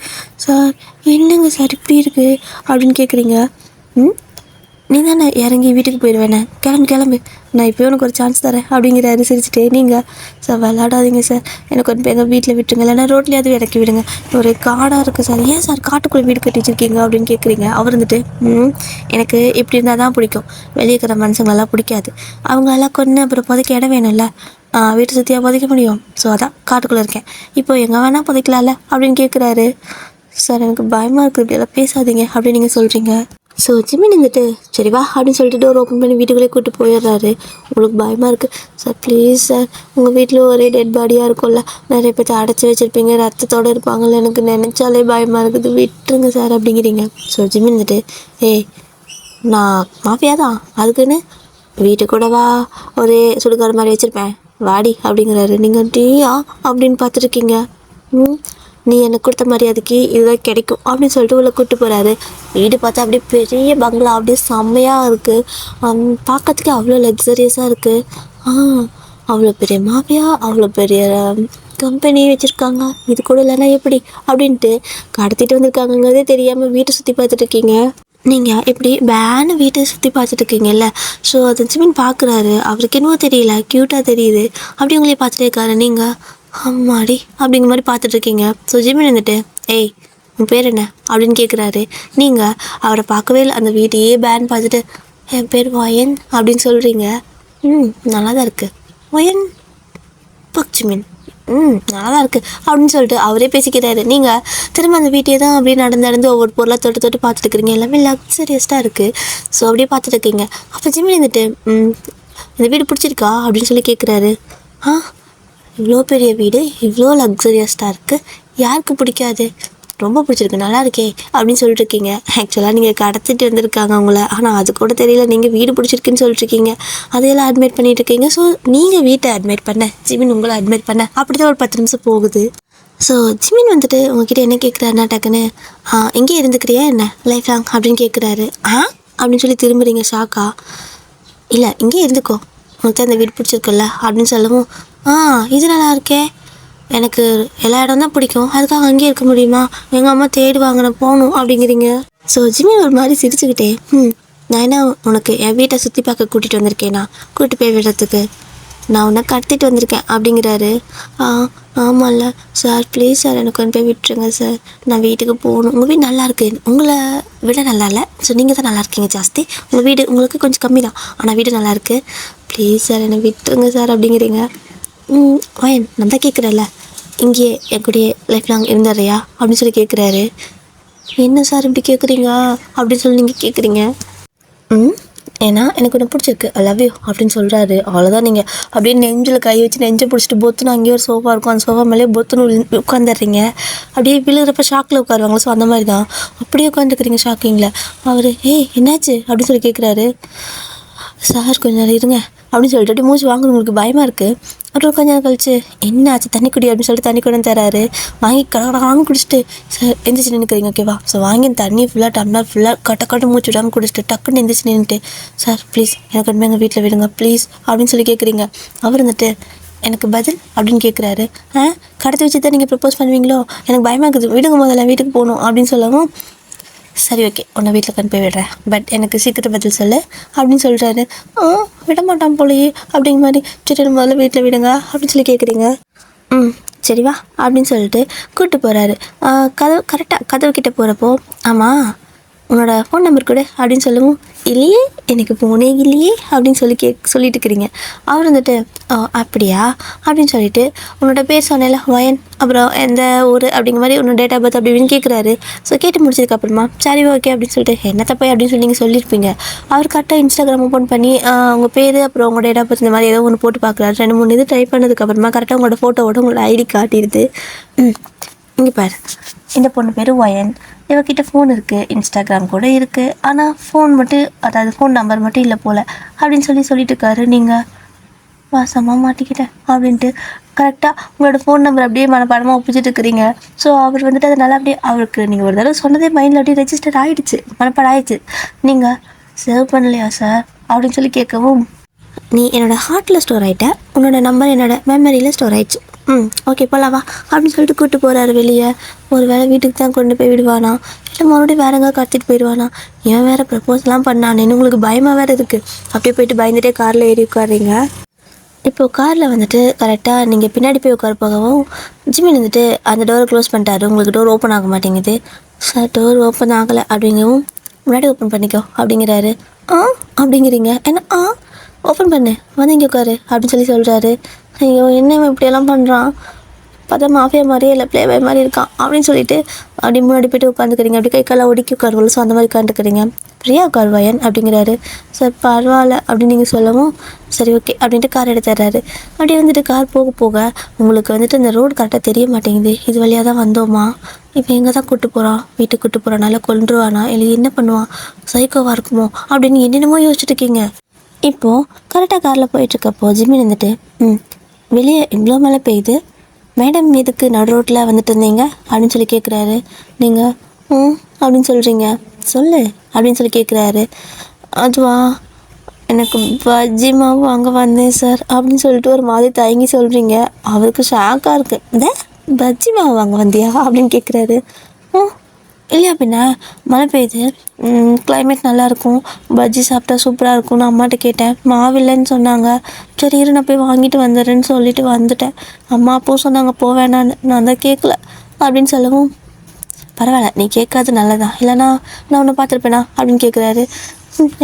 சார் என்னங்க சார் இப்படி இருக்குது அப்படின்னு கேட்குறீங்க. நீ தானே இறங்கி வீட்டுக்கு போயிடுவேண்ணே, கிளம்பு நான் இப்போ உனக்கு ஒரு சான்ஸ் தரேன் அப்படிங்கிறாரு சிரிச்சுட்டு. நீங்கள் சார் விளாடாதீங்க சார், எனக்கு வந்து எங்கள் வீட்டில் விட்டுருங்க, இல்லைன்னா ரோட்லேயாவது இறக்கி விடுங்க, ஒரு காடாக இருக்குது சார். ஏன் சார் காட்டுக்குள்ளே வீடு கட்டி வச்சுருக்கீங்க அப்படின்னு கேட்குறீங்க. அவர் வந்துட்டு எனக்கு இப்படி இருந்தால் தான் பிடிக்கும், வெளியே இருக்கிற மனுஷங்களெல்லாம் பிடிக்காது, அவங்களெல்லாம் கொண்டு அப்புறம் புதைக்க இடம் வேணும்ல, வீட்டை சுற்றியாக புதைக்க முடியும், ஸோ அதான் காட்டுக்குள்ளே இருக்கேன், இப்போ எங்கே வேணால் புதைக்கலாம்ல அப்படின்னு கேட்குறாரு. சார் எனக்கு பயமாக இருக்குது, இப்படியெல்லாம் பேசாதீங்க அப்படின்னு நீங்கள் சொல்கிறீங்க. ஸோ ஜிமின் வந்துட்டு சரி வா அப்படின்னு சொல்லிட்டு டோர் ஓப்பன் பண்ணி வீட்டுக்குள்ளே கூப்பிட்டு போயிடுறாரு. உங்களுக்கு பயமாக இருக்குது சார், ப்ளீஸ் சார், உங்கள் வீட்டில் ஒரே டெட் பாடியாக இருக்கும்ல, நிறைய பேர்த்த அடைச்சி வச்சுருப்பீங்க, ரத்தத்தோடு இருப்பாங்கள்ல, எனக்கு நினச்சாலே பயமாக இருக்குது, விட்டுருங்க சார் அப்படிங்கிறீங்க. ஸோ ஜிமின் வந்துட்டு ஏய் நான் மாஃபியா தான், அதுக்குன்னு வீட்டு கூடவா ஒரே சுடுகாடு மாதிரி வச்சுருப்பேன், வாடி அப்படிங்கிறாரு. நீங்கள் டீயா அப்படின்னு பார்த்துருக்கீங்க. நீ எனக்கு கொடுத்த மரியாதைக்கு இதுதான் கிடைக்கும் அப்படின்னு சொல்லிட்டு உள்ள கூப்பிட்டு போகிறாரு. வீடு பார்த்தா அப்படியே பெரிய பங்களா, அப்படியே செம்மையாக இருக்குது, பார்க்கறதுக்கு அவ்வளோ லக்ஸரியஸாக இருக்குது. அவ்வளோ பெரிய மாஃபியா, அவ்வளோ பெரிய கம்பெனி வச்சுருக்காங்க, இது கூட இல்லைன்னா எப்படி அப்படின்ட்டு கடத்திட்டு வந்திருக்காங்கங்கிறதே தெரியாமல் வீட்டை சுற்றி பார்த்துட்ருக்கீங்க. நீங்கள் இப்படி பேனு வீட்டை சுற்றி பார்த்துட்ருக்கீங்கல்ல, ஸோ அது ஜிமின் பார்க்குறாரு. அவருக்கு என்னவோ தெரியல, க்யூட்டாக தெரியுது, அப்படி உங்களே பார்த்துட்டே இருக்காரு. நீங்கள் அம்மாடி அப்படிங்கிற மாதிரி பார்த்துட்ருக்கீங்க. ஸோ ஜிமின் வந்துட்டு ஏய் உன் பேர் என்ன அப்படின்னு கேட்குறாரு. நீங்கள் அவரை பார்க்கவே இல்லை, அந்த வீட்டையே பேன் பார்த்துட்டு என் பேர் வயன் அப்படின்னு சொல்கிறீங்க. நல்லா தான் இருக்குது வயன் பக் ஜிமின், நல்லா தான் இருக்குது அப்படின்னு சொல்லிட்டு அவரே பேசிக்கிறாரு. நீங்கள் திரும்ப அந்த வீட்டையே தான் அப்படியே நடந்து ஒவ்வொரு பொருளாக தொட்டு பார்த்துட்டுருக்குறீங்க, எல்லாமே லக்ஸரியஸ்டாக இருக்குது. ஸோ அப்படியே பார்த்துட்ருக்கீங்க. அப்போ ஜிமின் வந்துட்டு இந்த வீடு பிடிச்சிருக்கா அப்படின்னு சொல்லி கேட்குறாரு. இவ்வளோ பெரிய வீடு, இவ்வளோ லக்ஸரியஸ்டாக இருக்குது, யாருக்கு பிடிக்காது, ரொம்ப பிடிச்சிருக்கு, நல்லா இருக்கே அப்படின்னு சொல்லிட்டு இருக்கீங்க. ஆக்சுவலாக நீங்கள் கடத்திட்டு வந்திருக்காங்க உங்களை, ஆனால் அது கூட தெரியல, நீங்கள் வீடு பிடிச்சிருக்குன்னு சொல்லிட்டுருக்கீங்க, அதையெல்லாம் அட்மிட் பண்ணிட்டு இருக்கீங்க. ஸோ நீங்கள் வீட்டை அட்மிட் பண்ண, ஜிமின் உங்களை அட்மிட் பண்ண, அப்படி தான் ஒரு 10 நிமிஷம் போகுது. ஸோ ஜிமின் வந்துட்டு உங்ககிட்ட என்ன கேட்குறாருன்னா டக்குன்னு எங்கே இருந்துக்கிறியா என்ன லைஃப் லாங் அப்படின்னு கேட்குறாரு. அப்படின்னு சொல்லி திரும்புறீங்க ஷாக்கா. இல்லை இங்கே இருந்துக்கோ, உனக்கு அந்த வீடு பிடிச்சிருக்குல்ல அப்படின்னு சொல்லவும், இது நல்லா இருக்கே, எனக்கு எல்லா இடம் தான் பிடிக்கும், அதுக்காக அங்கேயே இருக்க முடியுமா, எங்கள் அம்மா தேடுவாங்க, நான் போகணும் அப்படிங்கிறீங்க. ஸோ ஜிமின் ஒரு மாதிரி சிரிச்சுக்கிட்டே நான் என்ன உனக்கு என் வீட்டை சுற்றி பார்க்க கூட்டிகிட்டு வந்திருக்கேனா, கூப்பிட்டு போய் விடுறதுக்கு, நான் உன்னை கடத்திட்டு வந்திருக்கேன் அப்படிங்கிறாரு. ஆமாம்ல சார், ப்ளீஸ் சார் எனக்கு கொண்டு போய் விட்டுருங்க சார், நான் வீட்டுக்கு போகணும், உங்கள் வீடு நல்லா இருக்கு, உங்களை விட நல்லா இல்லை, ஸோ நீங்கள் தான் நல்லா இருக்கீங்க ஜாஸ்தி, உங்கள் வீடு உங்களுக்கு கொஞ்சம் கம்மி தான், ஆனால் வீடு நல்லா இருக்குது, ப்ளீஸ் சார் என்னை விட்டுருங்க சார் அப்படிங்கிறீங்க. வயன் நான் தான் கேட்குறேன்ல, இங்கேயே என் கூடயே லைஃப் லாங் இருந்துடுறியா அப்படின்னு சொல்லி கேட்குறாரு. என்ன சார் இப்படி கேட்குறீங்க அப்படின்னு சொல்லி நீங்கள் கேட்குறீங்க. ஏன்னா எனக்கு ஒன்று பிடிச்சிருக்கு, ஐ லவ் யூ அப்படின்னு சொல்கிறாரு. அவ்வளோதான், நீங்கள் அப்படியே நெஞ்சில் கை வச்சு நெஞ்சை பிடிச்சிட்டு பொத்துன்னு அங்கேயே ஒரு சோஃபா இருக்கும், அந்த சோஃபா மேலே பொத்துன்னு உட்காந்துடுறீங்க. அப்படியே விழுகிறப்ப ஷாக்கில் உட்காருவாங்களோ, ஸோ அந்த மாதிரி தான் அப்படியே உட்காந்துருக்குறீங்க ஷாக்கிங்கில். அவர் என்னாச்சு அப்படின்னு சொல்லி கேட்குறாரு. சார் கொஞ்சம் நேரம் இருங்க அப்படின்னு சொல்லிட்டு அப்படி மூச்சு வாங்க, உங்களுக்கு பயமாக இருக்குது. அப்புறம் கொஞ்சம் நேரம் கழிச்சு என்ன ஆச்சு தண்ணி குடி அப்படின்னு சொல்லிட்டு தண்ணி கொண்டு தராரு. வாங்கி கடகடான்னு குடிச்சிட்டு சார் எந்திரிச்சு நின்றுக்கிறீங்க ஓகேவா. ஸோ வாங்கி தண்ணி ஃபுல்லாக டம்ளர் ஃபுல்லாக கட்ட மூச்சு விடாமல் குடிச்சிட்டு டக்குன்னு எந்திரிச்சு நின்றுட்டு சார் ப்ளீஸ் எனக்கு கொண்டு எங்கள் வீட்டில் விடுங்க ப்ளீஸ் அப்படின்னு சொல்லி கேட்குறீங்க. அவர் வந்துட்டு எனக்கு பதில் அப்படின்னு கேட்குறாரு. கடத்தி வச்சு தான் நீங்கள் ப்ரப்போஸ் பண்ணுவீங்களோ, எனக்கு பயமாக இருக்குது, விடுங்க முதல்ல வீட்டுக்கு போகணும் அப்படின்னு சொல்லவும், சரி ஓகே உன்னை வீட்டில் கொண்டு போய் விடுறேன், பட் எனக்கு சீக்கிரம் பதில் சொல்லு அப்படின்னு சொல்கிறாரு. விட மாட்டான் போலையே அப்படிங்கிற மாதிரி, சரி முதல்ல வீட்டில் விடுங்க அப்படின்னு சொல்லி கேட்குறீங்க. சரி வா அப்படின்னு சொல்லிட்டு கூப்பிட்டு போகிறாரு. கதவு கிட்டே போகிறப்போ, ஆமாம் உன்னோட ஃபோன் நம்பர் கொடு அப்படின்னு சொல்லவும், இல்லையே, எனக்கு ஃபோனே இல்லையே அப்படின்னு சொல்லிட்டு இருக்கிறீங்க. அவர் வந்துட்டு அப்படியா அப்படின்னு சொல்லிட்டு உன்னோட பேர் சொன்னேன்ல வயன், அப்புறம் எந்த ஊர் அப்படிங்கிற மாதிரி உன்னோட டேட் ஆஃப் பர்த் அப்படி இப்படின்னு கேட்குறாரு. ஸோ கேட்டு முடிச்சதுக்கப்புறமா சரி ஓகே அப்படின்னு சொல்லிட்டு என்ன தப்பா அப்படின்னு சொல்லி நீங்கள் சொல்லியிருப்பீங்க. அவர் கரெக்டாக இன்ஸ்டாகிராம் ஓப்பன் பண்ணி உங்கள் பேர் அப்புறம் உங்கள் டேட் ஆஃப் பர்த் இந்த மாதிரி ஏதோ ஒன்று போட்டு பார்க்குறாரு. 2-3 இது ட்ரை பண்ணதுக்கப்புறமா கரெக்டாக உங்களோட ஃபோட்டோவோட உங்களோட ஐடி காட்டிடுது. இங்கே பாரு, இந்த பொண்ணு பேர் ஒயன், இவக்கிட்ட ஃபோன் இருக்குது, இன்ஸ்டாகிராம் கூட இருக்குது, ஆனால் ஃபோன் மட்டும், அதாவது ஃபோன் நம்பர் மட்டும் இல்லை போல் அப்படின்னு சொல்லிட்டு இருக்காரு. நீங்கள் வாசமாக மாட்டிக்கிட்டேன் அப்படின்ட்டு கரெக்டாக உங்களோட ஃபோன் நம்பர் அப்படியே மனப்பாடமாக ஒப்பிச்சுட்டு இருக்கிறீங்க. ஸோ அவர் வந்துட்டு அதனால் அப்படியே அவருக்கு நீங்கள் ஒரு தடவை சொன்னதே மைண்டில் அப்படியே ரெஜிஸ்டர் ஆகிடுச்சு, மனப்பாடம் ஆகிடுச்சு. நீங்கள் சேவ் பண்ணலையா சார் அப்படின்னு கேட்கவும், நீ என்னோடய ஹார்ட்டில் ஸ்டோர் ஆகிட்ட, உன்னோட நம்பர் என்னோடய மெமரியில் ஸ்டோர் ஆகிடுச்சு. ஓகே போகலாவா அப்படின்னு சொல்லிட்டு கூப்பிட்டு போகிறாரு வெளியே. ஒரு வேளை வீட்டுக்கு தான் கொண்டு போய் விடுவானா, இல்லை மறுபடியும் வேற எங்கே கடத்திட்டு போயிடுவானா, ஏன் வேறு ப்ரப்போஸ்லாம் பண்ணானேன்னு உங்களுக்கு பயமாக வேறு இருக்குது. அப்படியே போயிட்டு பயந்துகிட்டே காரில் ஏறி உட்காடுறீங்க. இப்போது காரில் வந்துட்டு கரெக்டாக நீங்கள் பின்னாடி போய் உட்கார போகவும் ஜிமின் வந்துட்டு அந்த டோரை க்ளோஸ் பண்ணிட்டாரு. உங்களுக்கு டோர் ஓப்பன் ஆக மாட்டேங்குது. சார் டோர் ஓப்பன் ஆகலை அப்படிங்கவும் முன்னாடி ஓப்பன் பண்ணிக்கோ அப்படிங்கிறாரு. அப்படிங்கிறீங்க, என்ன ஓப்பன் பண்ணு வந்து இங்கே உட்காரு அப்படின்னு சொல்கிறாரு. ஐயோ என்ன இப்படியெல்லாம் பண்ணுறான், பார்த்தா மாஃபியா மாதிரியே இல்லை பிளே பாய் மாதிரி இருக்கான் அப்படின்னு சொல்லிட்டு அப்படி முன்னாடி போய்ட்டு உட்காந்துக்கிறீங்க. அப்படி கை காலை ஒடுக்கி உட்காருவோம். ஸோ அந்த மாதிரி உட்காந்துக்கிறீங்க. பிரியா உட்காருவாயன் அப்படிங்கிறாரு. சார் பரவாயில்ல அப்படின்னு நீங்கள் சொல்லவும் சரி ஓகே அப்படின்ட்டு கார் எடுத்துடுறாரு. அப்படியே வந்துட்டு கார் போக போக உங்களுக்கு வந்துட்டு இந்த ரோடு கரெக்டாக தெரிய மாட்டேங்குது. இது வழியாக தான் வந்தோமா, இப்போ எங்கே தான் கூப்பிட்டு போகிறான், வீட்டுக்கு கூப்பிட்டு போகிறான், நல்லா கொண்டுருவானா, இல்லை என்ன பண்ணுவான், சைக்கோவாக இருக்குமோ அப்படின்னு என்னென்னமோ யோசிச்சுட்டு இருக்கீங்க. இப்போது கரெக்டாக காரில் போயிட்டுருக்கப்போ ஜிமின் வந்துட்டு வெளியே இவ்வளோ மழை பெய்யுது, மேடம் எதுக்கு நடு ரோட்டில் வந்துட்டு இருந்தீங்க அப்படின்னு கேட்குறாரு. நீங்கள் அப்படின்னு சொல்கிறீங்க, சொல்லு அப்படின்னு கேட்குறாரு. அதுவா, எனக்கு பஜ்ஜி மாவு அங்கே வந்தேன் சார் அப்படின்னு சொல்லிட்டு ஒரு மாதிரி தயங்கி சொல்கிறீங்க. அவருக்கு ஷாக்காக இருக்குது. இந்த பஜ்ஜி மாவு அங்கே வந்தியா அப்படின்னு கேட்குறாரு. இல்லையா பின்ன மழை பெய்யுது, கிளைமேட் நல்லாயிருக்கும், பஜ்ஜி சாப்பிட்டா சூப்பராக இருக்கும்னு அம்மாட்ட கேட்டேன், மாவில்லைன்னு சொன்னாங்க. சரி இரு நான் போய் வாங்கிட்டு வந்துடுறேன்னு சொல்லிட்டு வந்துட்டேன். அம்மா அப்பவும் சொன்னாங்க போவேணான்னு, நான் தான் கேட்கல அப்படின்னு சொல்லவும் பரவாயில்ல நீ கேட்காது நல்லதான், இல்லைனா நான் ஒன்று பார்த்துருப்பேனா அப்படின்னு கேட்குறாரு.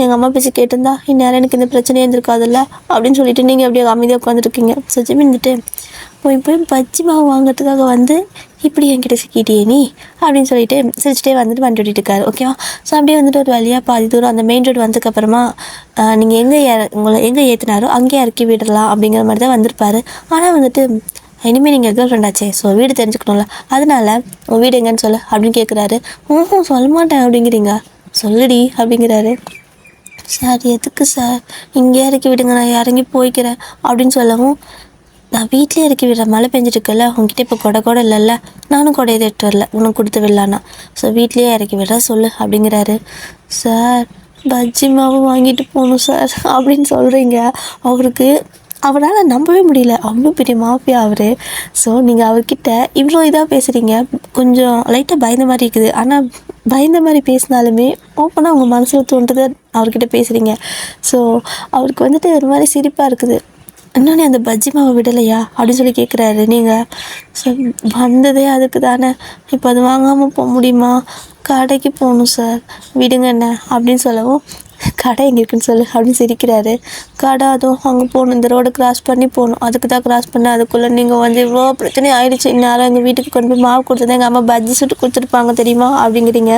எங்கள் அம்மா பேசி கேட்டிருந்தா இந்நேரம் எனக்கு இந்த பிரச்சனையே இருந்திருக்காதுல்ல அப்படின்னு சொல்லிட்டு நீங்கள் அப்படியே அமைதியாக உட்காந்துருக்கீங்க. ஸோ ஜிமின்ட்டு போய் பஜ்ஜி மாவு வாங்கிறதுக்காக வந்து இப்படி என்கிட்ட சிக்கிட்டியே நீ அப்படின்னு சொல்லிட்டு சிரிச்சிட்டே வந்துட்டு வண்டி ஓட்டிட்டு இருக்காரு. ஓகேவா. ஸோ அப்படியே வந்துட்டு ஒரு வழியாக பாதி தூரம் அந்த மெயின் ரோடு வந்ததுக்கப்புறமா நீங்கள் உங்களை எங்கே ஏற்றினாரோ அங்கேயே இறக்கி விடலாம் அப்படிங்கிற மாதிரி தான் வந்திருப்பாரு. ஆனால் வந்துட்டு இனிமேல் நீங்கள் கேர்ள் ஃப்ரெண்டாச்சே, ஸோ வீடு தெரிஞ்சுக்கணும்ல, அதனால உன் வீடு எங்கன்னு சொல்லு அப்படின்னு கேட்குறாரு. சொல்ல மாட்டேன் அப்படிங்கிறீங்க, சொல்லுடி அப்படிங்கிறாரு. சார் எதுக்கு சார், இங்கே இறக்கி விடுங்க நான் இறங்கி போய்க்கிறேன் அப்படின்னு சொல்லவும், நான் வீட்டிலே இறக்கி விடுறேன், மழை பெஞ்சிட்டு இருக்குல்ல, உங்ககிட்ட இப்போ கொடை இல்லைல்ல, நானும் கொடை எடுத்து வரல உனக்கு கொடுத்து விடலான்னா, ஸோ வீட்லேயே இறக்கி விடுற சொல்லு அப்படிங்கிறாரு. சார் பஜ்ஜி மாவு வாங்கிட்டு போகணும் சார் அப்படின்னு சொல்கிறீங்க. அவரால் நம்பவே முடியல, அவ்வளோ பெரிய மாஃபியா அவர். ஸோ நீங்கள் அவர்கிட்ட இவ்வளோ இதாக பேசுகிறீங்க, கொஞ்சம் லைட்டாக பயந்த மாதிரி இருக்குது. ஆனால் பயந்த மாதிரி பேசினாலுமே ஓப்பனாக உங்கள் மனசில் தோன்றது அவர்கிட்ட பேசுகிறீங்க. ஸோ அவருக்கு வந்துட்டு ஒரு மாதிரி சிரிப்பாக இருக்குது. இன்னொன்று அந்த பஜ்ஜி மாவை விடலையா அப்படின்னு கேட்குறாரு. நீங்கள் வந்ததே அதுக்கு தானே, இப்போ அது வாங்காமல் போக முடியுமா, கடைக்கு போகணும் சார் விடுங்க என்ன அப்படின்னு சொல்லவும், கடை எங்கே இருக்குன்னு சொல்லு அப்படின்னு சிரிக்கிறாரு. கடை அதுவும் அங்கே போகணும், இந்த ரோடை கிராஸ் பண்ணி போகணும், அதுக்கு தான் கிராஸ் பண்ண, அதுக்குள்ளே நீங்கள் வந்து இவ்வளோ பிரச்சனை ஆகிடுச்சு, இந்நேரம் எங்கள் வீட்டுக்கு கொண்டு போய் மாவு கொடுத்தது எங்கள் அம்மா பஜ்ஜி சுட்டு கொடுத்துருப்பாங்க தெரியுமா அப்படிங்கிறீங்க.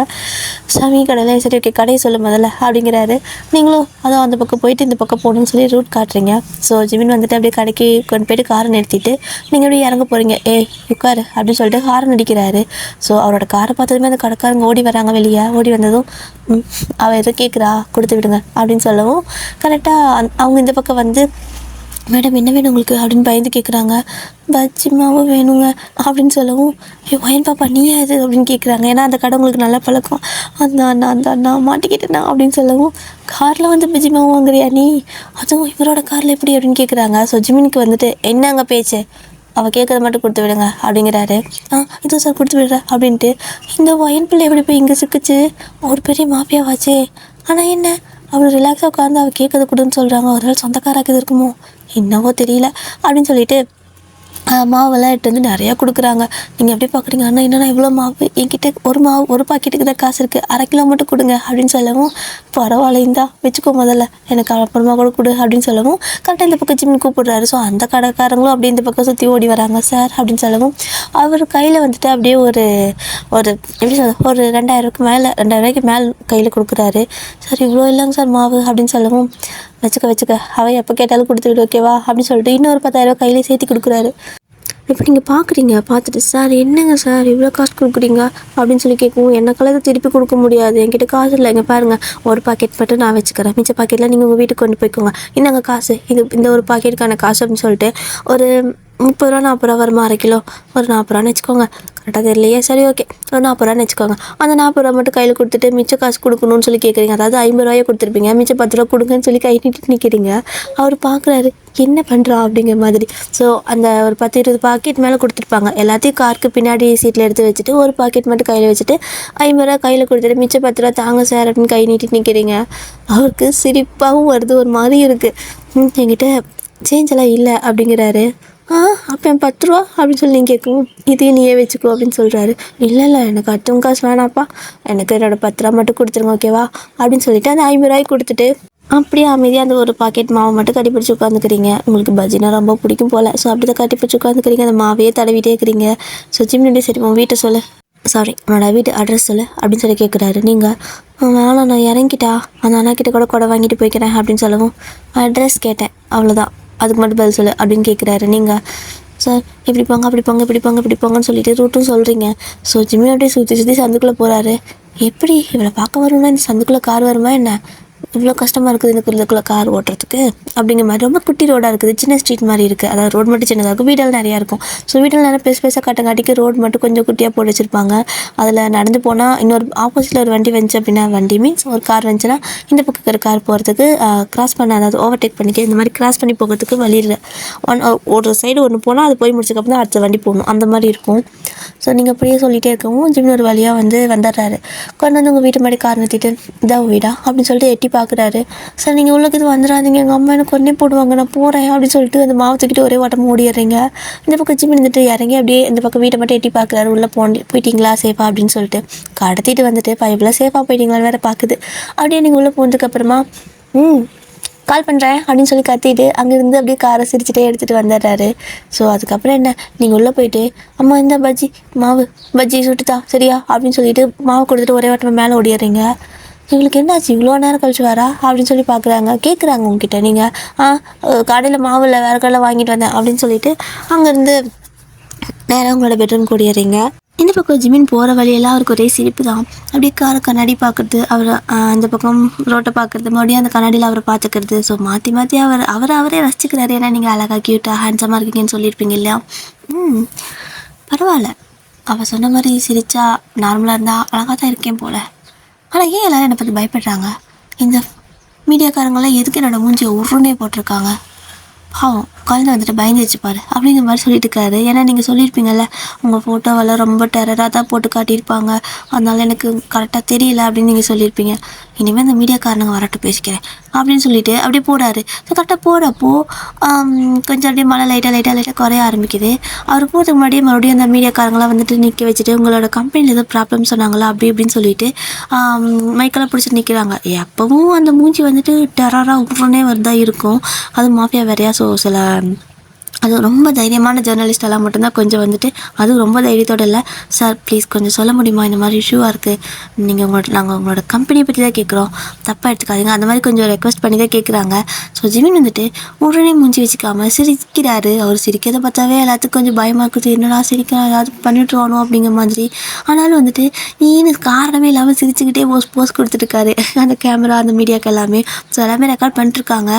சாமி கடையில் சரி ஓகே கடையை சொல்லு முதல்ல அப்படிங்கிறாரு. நீங்களும் அதான் அந்த பக்கம் போயிட்டு இந்த பக்கம் போகணுன்னு சொல்லி ரூட் காட்டுறீங்க. ஸோ ஜிமின் வந்துட்டு அப்படியே கடைக்கு கொண்டு போயிட்டு காரை நிறுத்திட்டு நீங்கள் அப்படியே இறங்க போகிறீங்க. உட்காரு அப்படின்னு சொல்லிட்டு காரை நடிக்கிறாரு. ஸோ அவரோட காரை பார்த்ததுமே அந்த கடைக்காரங்க ஓடி வராங்க. வெளியே ஓடி வந்ததும் அவள் எதோ கேட்குறா கொடுத்து விடுங்க அப்படின்னு சொல்லவும், கரெக்டாக அவங்க இந்த பக்கம் வந்து மேடம் என்ன வேணும் உங்களுக்கு அப்படின்னு பயந்து கேட்குறாங்க. பஜ்ஜி மாவு வேணுங்க அப்படின்னு சொல்லவும், ஒயன் பாப்பா நீயா இது அப்படின்னு கேட்குறாங்க. ஏன்னா அந்த கடை உங்களுக்கு நல்லா பழக்கம். அந்த அண்ணா மாட்டிக்கிட்டேண்ணா அப்படின்னு சொல்லவும், காரில் வந்து பஜ்ஜி மாவு வாங்குறியா நீ, அதுவும் இவரோட காரில் எப்படி அப்படின்னு கேட்குறாங்க. ஸோ ஜிமினுக்கு வந்துட்டு என்னங்க பேச்சு, அவள் கேட்குறத மட்டும் கொடுத்து விடுங்க அப்படிங்கிறாரு. இதோ சார் கொடுத்து விடுற அப்படின்ட்டு, இந்த ஒயன் பிள்ளை எப்படி போய் இங்கே சிக்கிச்சு, ஒரு பெரிய மாஃபியாவாச்சே. ஆனால் என்ன அவ்வளோ ரிலாக்ஸாக உட்காந்து அவள் கேட்கறது கொடுன்னு சொல்கிறாங்க, ஒரு நாள் சொந்தக்காராக்குது இருக்குமோ என்னவோ தெரியல அப்படின்னு சொல்லிட்டு மாவெல்லாம் எடுத்து வந்து நிறையா கொடுக்குறாங்க. நீங்கள் எப்படி பார்க்குறீங்க, அண்ணா என்னென்னா இவ்வளோ மாவு என்கிட்ட ஒரு பாக்கெட்டுக்கு தான் காசு இருக்குது, 1/2 கிலோ மட்டும் கொடுங்க அப்படின்னு சொல்லவும், பரவாயில்ல இந்தா வச்சுக்கோ முதல்ல எனக்கு அப்புறமா கூட கொடு அப்படின்னு சொல்லவும், கரெக்டாக இந்த பக்கம் ஜிம்னு கூப்பிடுறாரு. ஸோ அந்த கடைக்காரங்களும் அப்படியே இந்த பக்கம் சுற்றி ஓடி வராங்க. சார் அப்படின்னு சொல்லவும், அவர் கையில் வந்துட்டு அப்படியே ஒரு எப்படி சொல்ல ஒரு 2000 ரூபாய்க்கு மேலே கையில் கொடுக்குறாரு. சார் இவ்வளோ இல்லைங்க சார் மாவு அப்படின்னு சொல்லவும், வச்சுக்க அவன் எப்போ கேட்டாலும் கொடுத்து விடு ஓகேவா அப்படின்னு சொல்லிட்டு இன்னொரு 10,000 ரூபாய் கையிலே சேர்த்து கொடுக்குறாரு. இப்போ நீங்கள் பார்த்துட்டு சார் என்னங்க சார் இவ்வளோ காசு கொடுக்குறீங்க அப்படின்னு சொல்லி கேட்கவும், எனக்கெல்லாம் திருப்பி கொடுக்க முடியாது, என்கிட்ட காசு இல்லை, இங்கே பாருங்கள் ஒரு பாக்கெட் மட்டும் நான் வச்சுக்கிறேன், மிச்ச பாக்கெட்டில் நீங்கள் உங்கள் வீட்டுக்கு கொண்டு போய்க்கோங்க, இந்தாங்க காசு, இந்த ஒரு பாக்கெட்டுக்கான காசு அப்படின்னு சொல்லிட்டு ஒரு 30 ரூபா 40 ரூபா வருமா 1/2 கிலோ, ஒரு 40 ரூபான்னு வச்சுக்கோங்க, கரெக்டாக தெரியலையே, சரி ஓகே ஒரு 40 ரூபான்னு வச்சுக்கோங்க. அந்த 40 ரூபா மட்டும் கையில் கொடுத்துட்டு மிச்ச காசு கொடுக்கணும்னு சொல்லி கேட்குறீங்க. அதாவது 50 ரூபாயை கொடுத்துருப்பீங்க, மிச்சம் 10 ரூபா கொடுங்கன்னு சொல்லி கை நீட்டிட்டு நிற்கிறீங்க. அவர் பார்க்குறாரு என்ன பண்ணுறா அப்படிங்கிற மாதிரி. ஸோ அந்த ஒரு 10-20 பாக்கெட் மேலே கொடுத்துருப்பாங்க. எல்லாத்தையும் காருக்கு பின்னாடி சீட்டில் எடுத்து வச்சுட்டு ஒரு பாக்கெட் மட்டும் கையில் வச்சுட்டு 50 ரூபா கையில் கொடுத்துட்டு மிச்சம் 10 ரூபா தாங்க சார் அப்படின்னு கை நீட்டிட்டு நிற்கிறீங்க. அவருக்கு சிரிப்பாகவும் வருது, ஒரு மாதிரி இருக்குது. என்கிட்ட சேஞ்செல்லாம் இல்லை அப்படிங்கிறாரு. அப்போ என் 10 ரூபா அப்படின்னு சொல்லி நீங்கள் கேட்கும், இதையும் நீயே வச்சுக்கோ அப்படின்னு சொல்கிறாரு. இல்லை எனக்கு அடுத்தவங்க காசு வேணாப்பா, எனக்கு என்னோடய 10 ரூபா மட்டும் கொடுத்துருங்க ஓகேவா அப்படின்னு சொல்லிட்டு அந்த 50 ரூபாய்க்கு கொடுத்துட்டு அப்படியே அமைதியாக அந்த ஒரு பாக்கெட் மாவை மட்டும் கட்டிப்பிடிச்சி உட்காந்துக்கிறீங்க. உங்களுக்கு பஜ்ஜினா ரொம்ப பிடிக்கும் போல். ஸோ அப்படி தான் கட்டிப்பிடிச்சி உட்காந்துக்கிறீங்க, அந்த மாவையே தடவிட்டே இருக்கிறீங்க. ஸோ ஜிம்னு சரி உன் வீட்டை சொல்லு, சாரி உன்னோட வீட்டு அட்ரஸ் சொல்லு அப்படின்னு சொல்லி கேட்குறாரு. நீங்கள் வேணாம் நான் இறங்கிட்டா அந்த அண்ணா கிட்ட கூட கொடை வாங்கிட்டு போய்க்கிறேன் அப்படின்னு சொல்லவும், அட்ரஸ் கேட்டேன் அவ்வளோதான், அதுக்கு மட்டும் பதில் சொல்லு அப்படின்னு கேட்குறாரு. நீங்கள் சார் இப்படி போங்கன்னு சொல்லிட்டு ரூட்டும் சொல்கிறீங்க. ஸோ ஜிம்மி அப்படியே சுற்றி சந்துக்குள்ளே போகிறாரு. எப்படி இவளை பார்க்க வரணும்னா இந்த சந்துக்குள்ளே கார் வருமா என்ன, இவ்வளோ கஷ்டமாக இருக்குது எனக்கு இதுக்குள்ளே கார் ஓட்டுறதுக்கு அப்படிங்கிற மாதிரி. ரொம்ப குட்டி ரோடாக இருக்குது, சின்ன ஸ்ட்ரீட் மாதிரி இருக்குது. அதாவது ரோடு மட்டும் சின்னதாக இருக்கும், வீடெல்லாம் நிறையா இருக்கும். ஸோ வீட்டில் நிறைய பெருசாக காட்டிக்கு ரோடு மட்டும் கொஞ்சம் குட்டியாக போட்டு வச்சுருப்பாங்க. அதில் நடந்து போனால் இன்னொரு ஆப்போசிட்டில் ஒரு வண்டி வந்துச்சு அப்படின்னா, வண்டி மீன்ஸ் ஒரு கார் வந்துச்சுன்னா இந்த பக்கம் இருக்கிற கார் போகிறதுக்கு கிராஸ் பண்ண, அதாவது ஓவர்டேக் பண்ணிக்க இந்த மாதிரி கிராஸ் பண்ணி போகிறதுக்கு வழி இல்லை. ஒரு சைடு ஒன்று போனால் அது போய் முடிச்சதுக்கப்புறம் தான் அடுத்த வண்டி போகணும், அந்த மாதிரி இருக்கும். ஸோ நீங்கள் அப்படியே சொல்லிகிட்டே இருக்கவும் ஜிம்னு ஒரு வழியாக வந்துடுறாரு. கொண்டு வந்து உங்கள் வீட்டு மாதிரி கார் நிறுத்திட்டு இதான் வீடா அப்படின்னு சொல்லிட்டு எட்டி பார்க்குறாரு. சார் நீங்கள் உள்ளுக்கு இது வந்துடாதீங்க, எங்கள் அம்மா எனக்கு கொண்டே போடுவாங்க, நான் போகிறேன் அப்படின்னு சொல்லிட்டு அந்த மாவு தூக்கிட்டு ஒரே ஓட்டமாக ஓடிடுறீங்க. இந்த பக்கம் ஜிம் இருந்துட்டு இறங்கி அப்படியே இந்த பக்கம் வீட்டை மட்டும் எட்டி பார்க்குறாரு. உள்ளே போயிட்டீங்களா சேஃபா அப்படின்னு சொல்லிட்டு கடத்திட்டு வந்துட்டு பைப்பில் சேஃபாக போயிட்டீங்களான்னு வேறு பார்க்குது. அப்படியே நீங்கள் உள்ளே போனதுக்கப்புறமா கால் பண்ணுறேன் அப்படின்னு சொல்லி கத்திட்டு அங்கேருந்து அப்படியே காரை சிரிச்சுட்டே எடுத்துகிட்டு வந்துடுறாரு. ஸோ அதுக்கப்புறம் என்ன, நீங்கள் உள்ளே போயிட்டு அம்மா இந்த பஜ்ஜி சுட்டுதா சரியா அப்படின்னு சொல்லிட்டு மாவு கொடுத்துட்டு ஒரே வாட்டமாக மேலே ஓடிடுறீங்க. இவங்களுக்கு என்னாச்சு இவ்வளோ நேரம் கழிச்சு வரா அப்படின்னு சொல்லி கேட்குறாங்க உங்ககிட்ட. நீங்கள் கடையில் மாவு இல்லை வேறு கடையில் வாங்கிட்டு வந்தேன் அப்படின்னு சொல்லிட்டு அங்கேருந்து நேராக உங்களோட பெட்ரூம் கூடிடுறீங்க. இந்த பக்கம் ஜிமின் போகிற வழியெல்லாம் அவருக்கு ஒரே சிரிப்பு தான். அப்படியே காரை கண்ணாடி பார்க்குறது, அவர் அந்த பக்கம் ரோட்டை பார்க்குறது, மறுபடியும் அந்த கண்ணாடியில் அவரை பார்த்துக்கிறது. ஸோ மாற்றி அவரே ரசிச்சுக்கிறாரு. ஏன்னா நீங்கள் அழகாக க்யூட்டாக ஹேண்ட்ஸமாக இருக்கீங்கன்னு சொல்லியிருப்பீங்க இல்லையா. பரவாயில்ல, அவள் சொன்ன மாதிரி சிரிச்சா நார்மலாக இருந்தால் அழகாக தான் இருக்கேன் போல். ஆனால் ஏன் எல்லோரும் என்னை பற்றி பயப்படுறாங்க, இந்த மீடியாக்காரங்களாம் எதுக்கு என்னோடய மூஞ்சியை உருண்டே போட்டிருக்காங்க, குழந்தை வந்துட்டு பயந்துச்சு பாரு அப்படிங்கிற மாதிரி சொல்லிட்டு இருக்காரு. ஏன்னா நீங்கள் சொல்லியிருப்பீங்கள்ல உங்கள் ஃபோட்டோவெல்லாம் ரொம்ப டெரராக தான் போட்டு காட்டியிருப்பாங்க, அதனால எனக்கு கரெக்டாக தெரியல அப்படின்னு நீங்கள் சொல்லியிருப்பீங்க. இனிமேல் இந்த மீடியாக்காரனுங்க வரட்டு பேசிக்கிறேன் அப்படின்னு சொல்லிட்டு அப்படியே போகிறாரு. ஸோ கரெக்டாக போகிறப்போ கொஞ்சம் அப்படியே மழை லைட்டாக குறைய ஆரம்பிக்குது. அவர் போகிறதுக்கு முன்னாடியே மறுபடியும் அந்த மீடியாக்காரங்களாம் வந்துட்டு நிற்க வச்சுட்டு உங்களோட கம்பெனியில் ஏதோ ப்ராப்ளம் சொன்னாங்களா அப்படி இப்படின்னு சொல்லிட்டு மைக்கெல்லாம் பிடிச்சிட்டு நிற்கிறாங்க. எப்போவும் அந்த மூஞ்சி வந்துட்டு டெரராக உடனே வருதா இருக்கும், அது மாஃபியா வேறையா. ஸோ அது ரொம்ப தைரியமான ஜேர்னலிஸ்டெல்லாம் மட்டும்தான் கொஞ்சம் வந்துட்டு, அதுவும் ரொம்ப தைரியத்தோடு இல்லை, சார் ப்ளீஸ் கொஞ்சம் சொல்ல முடியுமா இந்த மாதிரி இஷ்யூவாக இருக்குது, நாங்கள் உங்களோட கம்பெனியை பற்றி தான் கேட்குறோம், தப்பாக எடுத்துக்காதீங்க அந்த மாதிரி கொஞ்சம் ரெக்வஸ்ட் பண்ணி தான் கேட்குறாங்க. ஸோ ஜிமின் வந்துட்டு உடனே மூஞ்சி வச்சுக்காமல் சிரிக்கிறாரு. அவர் சிரிக்கிறத பார்த்தாவே எல்லாத்துக்கும் கொஞ்சம் பயமாக இருக்குது, என்னடா சிரிக்கலாம் ஏதாவது பண்ணிட்டுருவானோ அப்படிங்கிற மாதிரி. ஆனாலும் வந்துட்டு நீனு காரணமே இல்லாமல் சிரிச்சுக்கிட்டே போஸ் கொடுத்துட்ருக்காரு அந்த கேமரா அந்த மீடியாவுக்கு எல்லாமே. ஸோ எல்லாமே ரெக்கார்ட் பண்ணிட்டுருக்காங்க.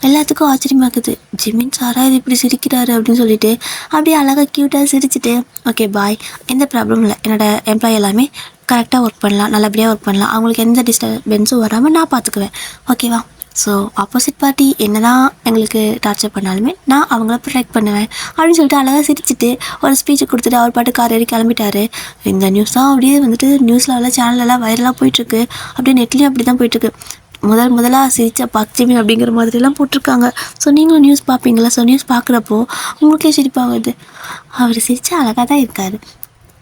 எல்லாத்துக்கும் ஆச்சரியமாக இருக்குது, ஜிமின் சாரா இது இப்படி சிரிக்கிறாரு அப்படின்னு சொல்லிட்டு அப்படியே அழகாக க்யூட்டாக சிரிச்சுட்டு ஓகே பாய், எந்த ப்ராப்ளமும் இல்லை, என்னோடய எம்ப்ளாயி எல்லாமே கரெக்டாக ஒர்க் பண்ணலாம், நல்லபடியாக ஒர்க் பண்ணலாம், அவங்களுக்கு எந்த டிஸ்டர்பன்ஸும் வராமல் நான் பார்த்துக்குவேன் ஓகேவா. ஸோ ஆப்போசிட் பார்ட்டி என்ன தான் எங்களுக்கு டார்ச்சர் பண்ணாலுமே நான் அவங்கள ப்ரொடெக்ட் பண்ணுவேன் அப்படின்னு சொல்லிட்டு அழகாக சிரிச்சுட்டு ஒரு ஸ்பீச்சை கொடுத்துட்டு அவர் பாட்டு கார் ஏறி கிளம்பிட்டாரு. இந்த நியூஸ் தான் அப்படியே வந்துட்டு நியூஸில் சேனலெல்லாம் வைரலாக போயிட்டுருக்கு, அப்படியே நெட்லேயும் அப்படி தான் போயிட்டுருக்கு. முதலாக சிரிச்ச பக்ஜிமி அப்படிங்கிற மாதிரிலாம் போட்டிருக்காங்க. ஸோ நீங்களும் நியூஸ் பார்ப்பீங்களா? ஸோ நியூஸ் பார்க்குறப்போ உங்களுக்கே சிரிப்பாகுது. அவர் சிரிச்சா அழகாக தான் இருக்கார்.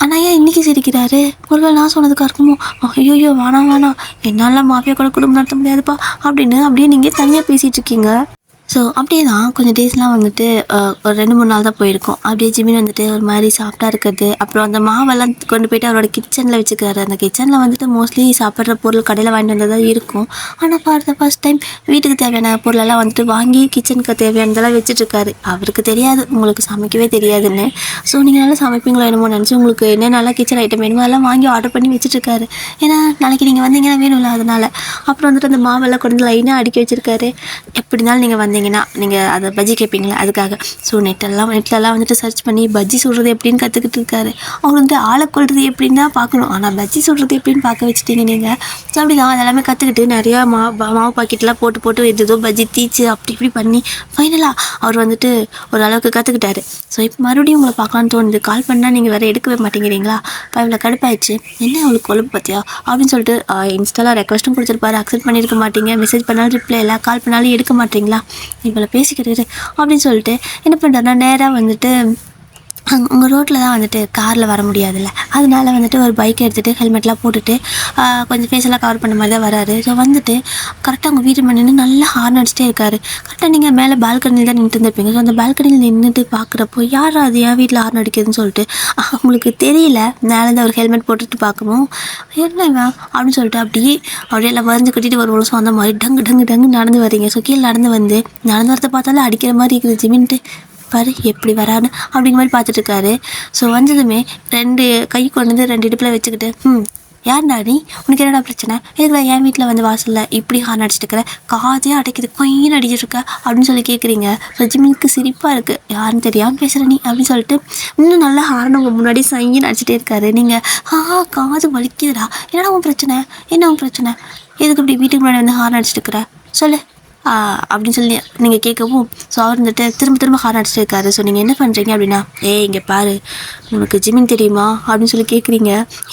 ஆனால் ஏன் இன்றைக்கி சிரிக்கிறாரு? ஒருவேளை நான் சொன்னதுக்காக இருக்குமோ? ஐயோ வேணாம் என்னால் மாஃபியா கூட குடும்பம் நடத்த முடியாதுப்பா அப்படின்னு அப்படியே நீங்கள் தனியாக பேசிகிட்டு இருக்கீங்க. ஸோ அப்படியே தான் கொஞ்சம் டேஸ்லாம் வந்துட்டு ஒரு 2-3 நாள் தான் போயிருக்கோம். அப்படியே ஜிமின் வந்துட்டு ஒரு மாதிரி சாஃப்டாக இருக்கிறது, அப்புறம் அந்த மாவெல்லாம் கொண்டு போய்ட்டு அவரோட கிச்சனில் வச்சுக்கிறாரு. அந்த கிச்சனில் வந்துட்டு மோஸ்ட்லி சாப்பிட்ற பொருள் கடையில் வாங்கிட்டு வந்ததாக இருக்கும். ஆனால் ஃபார் த ஃபர்ஸ்ட் டைம் வீட்டுக்கு தேவையான பொருளெல்லாம் வந்துட்டு வாங்கி கிச்சனுக்கு தேவையானதெல்லாம் வச்சுட்ருக்காரு. அவருக்கு தெரியாது உங்களுக்கு சமைக்கவே தெரியாதுன்னு. ஸோ நீங்கள் நல்லா சமைப்பீங்களோ என்னமோ நினச்சி உங்களுக்கு என்னென்னலாம் கிச்சன் ஐட்டம் வேணுமோ அதெல்லாம் வாங்கி ஆர்டர் பண்ணி வச்சுட்ருக்காரு. ஏன்னா நாளைக்கு நீங்கள் வந்தீங்கன்னா வேணும்ல, அதனால். அப்புறம் வந்துட்டு அந்த மாவெல்லாம் கொண்டு லைனாக அடுக்கி வச்சுருக்காரு. எப்படி இருந்தாலும் நீங்கள் வந்தீங்கன்னா நீங்கள் அதை பஜ்ஜி கேட்பீங்களே அதுக்காக. ஸோ நெட்லெலாம் வந்துட்டு சர்ச் பண்ணி பஜ்ஜி சுடுறது எப்படின்னு கற்றுக்கிட்டு இருக்காரு. அவர் வந்து ஆளை கொள்வது எப்படின்னு தான் பார்க்கணும், ஆனால் பஜ்ஜி சுடுறது எப்படின்னு பார்க்க வச்சுட்டீங்க நீங்கள். ஸோ அப்படி தான் அதெல்லாமே கற்றுக்கிட்டு நிறையா மாவு பாக்கெட்லாம் போட்டு ஏதோ பஜ்ஜி தீச்சு அப்படி இப்படி பண்ணி ஃபைனலாக அவர் வந்துட்டு ஓரளவுக்கு கற்றுக்கிட்டாரு. ஸோ இப்போ மறுபடியும் உங்களை பார்க்கலான்னு தோணுது. கால் பண்ணால் நீங்கள் வேறு எடுக்கவே மாட்டேங்கிறீங்களா? இவ்வளோ கடுப்பாயிடுச்சு. என்ன அவளுக்கு கொழுப்பு பார்த்தியா அப்படின்னு சொல்லிட்டு இன்ஸ்டாவில் ரெக்வஸ்ட்டும் கொடுத்துருப்பாரு. அக்செப்ட் பண்ணியிருக்க மாட்டீங்க. மெசேஜ் பண்ணாலும் ரிப்ளை இல்லை, கால் பண்ணாலும் எடுக்க மாட்டீங்களா? இவ்வளோ பேசிக்கிறது அப்படின்னு சொல்லிட்டு என்ன பண்ணுறேன்னா நேராக வந்துட்டு உங்கள் ரோட்டில் தான் வந்துட்டு காரில் வர முடியாதுல்ல, அதனால வந்துட்டு ஒரு பைக் எடுத்துகிட்டு ஹெல்மெட்லாம் போட்டுட்டு கொஞ்சம் ஃபேஸெல்லாம் கவர் பண்ண மாதிரி தான் வராரு. ஸோ வந்துட்டு கரெக்டாக உங்கள் வீட்டு நின்று நல்லா ஹார்ன் அடிச்சிட்டே இருக்காரு. கரெக்டாக நீங்கள் மேலே பால்கனியில் தான் நின்றுட்டு இருந்திருப்பீங்க. ஸோ அந்த பால்கனியில் நின்றுட்டு பார்க்குறப்போ யார் அது என் வீட்டில் ஹார்ன் அடிக்குதுன்னு சொல்லிட்டு உங்களுக்கு தெரியல. மேலேருந்து அவர் ஹெல்மெட் போட்டுட்டு பார்க்கவும் என்னங்க அப்படின்னு சொல்லிட்டு அப்படியே எல்லாம் வரைஞ்சி கட்டிட்டு ஒரு வருஷம் அந்த மாதிரி டங்கு நடந்து வரீங்க. ஸோ கீழே நடந்து வரதை பார்த்தாலும் அடிக்கிற மாதிரி இருக்குது. ஜிமின்ட்டு பாரு எப்படி வரான்னு அப்படிங்கிற மாதிரி பார்த்துட்ருக்காரு. ஸோ வந்ததுமே 2 கை கொண்டு வந்து 2 இடுப்பில் வச்சுக்கிட்டு யார்டா நீ, உனக்கு என்னடா பிரச்சனை, எதுக்குடா என் வீட்டில் வந்து வாசலில் இப்படி ஹார்ன் அடிச்சுட்டுருக்கிற, காதே அடைக்குது கொயின்னு அடிச்சிட்ருக்க அப்படின்னு சொல்லி கேட்குறீங்க. ஸோ ஜிமினுக்கு சிரிப்பாக இருக்குது. யாருன்னு தெரியாமல் பேசுகிற நீ அப்படின்னு சொல்லிட்டு இன்னும் நல்லா ஹார்ன் உங்கள் முன்னாடி சைன்னு அடிச்சுட்டே இருக்காரு. நீங்கள் காது வலிக்குதுடா, என்னடா உன் பிரச்சனை, என்ன உன் பிரச்சனை, எதுக்கு இப்படி வீட்டுக்கு முன்னாடி வந்து ஹார்ன் அடிச்சுட்டுருக்குற சொல்லு அப்படின்னு சொல்லி நீங்கள் கேட்கவும் ஸோ அவர் வந்துட்டு திரும்ப ஹார்ன் அடிச்சுட்டு இருக்காரு. ஸோ நீங்கள் என்ன பண்ணுறீங்க அப்படின்னா, இங்கே பாரு உனக்கு ஜிமின் தெரியுமா அப்படின்னு சொல்லி கேட்குறீங்க.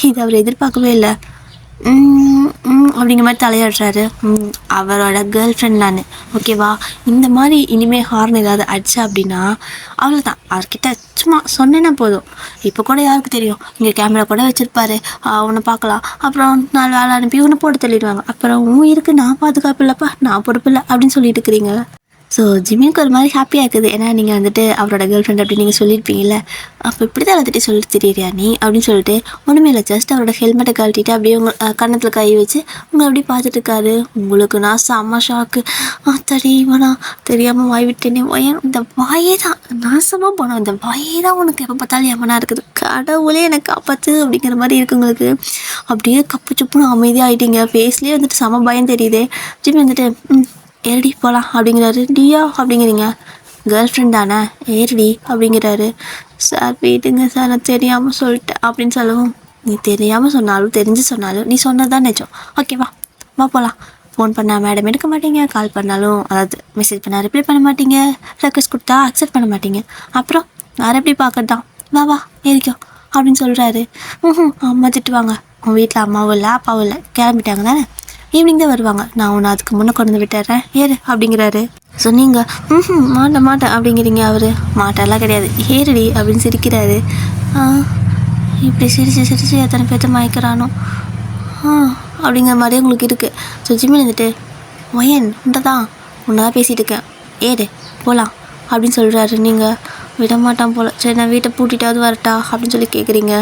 இது அவர் எதிர்பார்க்கவே இல்லை. அப்படிங்கிற மாதிரி தலையாடுறாரு. அவரோட கேர்ள் ஃப்ரெண்ட் நான், ஓகேவா? இந்த மாதிரி இனிமேல் ஹார்ன் ஏதாவது அடிச்சா அப்படின்னா அவ்வளோதான், அவர்கிட்ட சும்மா சொன்னேன்னா போதும். இப்போ கூட யாருக்கு தெரியும், இங்கே கேமரா கூட வச்சுருப்பாரு, உன்னை பார்க்கலாம், அப்புறம் 4 வேலை அனுப்பி உன்னை போட்டு தள்ளிடுவாங்க. அப்புறம் இருக்கு நான் பாதுகாப்பு இல்லைப்பா, நான் பொறுப்பு இல்லை அப்படின்னு சொல்லிட்டு இருக்கிறீங்க. ஸோ ஜிமினுக்கு ஒரு மாதிரி ஹாப்பியாக இருக்குது. ஏன்னா நீங்கள் வந்துட்டு அவரோட கேர்ள் ஃப்ரெண்ட் அப்படின்னு நீங்கள் சொல்லியிருப்பீங்கல்ல, அப்போ இப்படி தான் வந்துட்டு சொல்லி தெரியுறியா நீ அப்படின்னு சொல்லிட்டு ஒன்றுமே இல்லை, ஜஸ்ட் அவரோட ஹெல்மெட்டை கழட்டிட்டு அப்படியே உங்கள் கன்னத்தில் கை வச்சு உங்களை அப்படியே பார்த்துட்டு இருக்காரு. உங்களுக்கு நான் செம்ம ஷாக்கு. தெரியுமாண்ணா, தெரியாமல் வாய் விட்டேனே, இந்த வாயே தான் நாசமாக போனோம், இந்த வாயே தான் உனக்கு எப்போ பார்த்தாலும் எமனா இருக்குது, கடவுளே எனக்கு காப்பாற்று அப்படிங்கிற மாதிரி இருக்கு உங்களுக்கு. அப்படியே கப்பு சுப்புன்னு அமைதியாக ஆகிட்டீங்க. ஃபேஸ்லேயே வந்துட்டு செம பயம் தெரியுது. ஜிம்மி வந்துட்டு ஏறடி போகலாம் அப்படிங்கிறாரு. டியா அப்படிங்கிறீங்க, கேர்ள் ஃப்ரெண்ட் தானே, ஏறடி அப்படிங்கிறாரு. சார் போயிட்டுங்க சார், நான் தெரியாமல் சொல்லிட்டேன் அப்படின்னு சொல்லவும், நீ தெரியாமல் சொன்னாலும் தெரிஞ்சு சொன்னாலும் நீ சொன்னதான் நிஜம், ஓகேவா வா போகலாம். ஃபோன் பண்ணால் மேடம் எடுக்க மாட்டீங்க, கால் பண்ணாலும் அதாவது மெசேஜ் பண்ணால் ரிப்ளை பண்ண மாட்டீங்க, ரெக்வஸ்ட் கொடுத்தா அக்செப்ட் பண்ண மாட்டீங்க, அப்புறம் வேறு எப்படி பார்க்கட்டான், வா ஏறிக்கோ அப்படின்னு சொல்கிறாரு. அம்மா திட்டுவாங்க, உன் வீட்டில் அம்மாவும் இல்லை அப்பாவும் இல்லை, கிளம்பிட்டாங்க தானே, ஈவினிங் தான் வருவாங்க, நான் உன்னை அதுக்கு முன்னே கொண்டு விட்டுறேன் ஏறு அப்படிங்கிறாரு. ஸோ நீங்கள் மாட்டேன் அப்படிங்கிறீங்க. அவர் மாட்டெல்லாம் கிடையாது, ஏறுடி அப்படின்னு சிரிக்கிறாரு. இப்படி சிரிச்சு எத்தனை பேர்த்த மயக்கிறானோ அப்படிங்கிற மாதிரியே உங்களுக்கு இருக்குது. ஸோ ஜிம்மில் வந்துட்டு உன்ட்ட தான் பேசிகிட்டு இருக்கேன், ஏறு போகலாம் அப்படின்னு சொல்கிறாரு. நீங்கள் விட மாட்டான் போல், சரி நான் வீட்டை பூட்டிட்டாவது வரட்டா அப்படின்னு சொல்லி கேட்குறீங்க.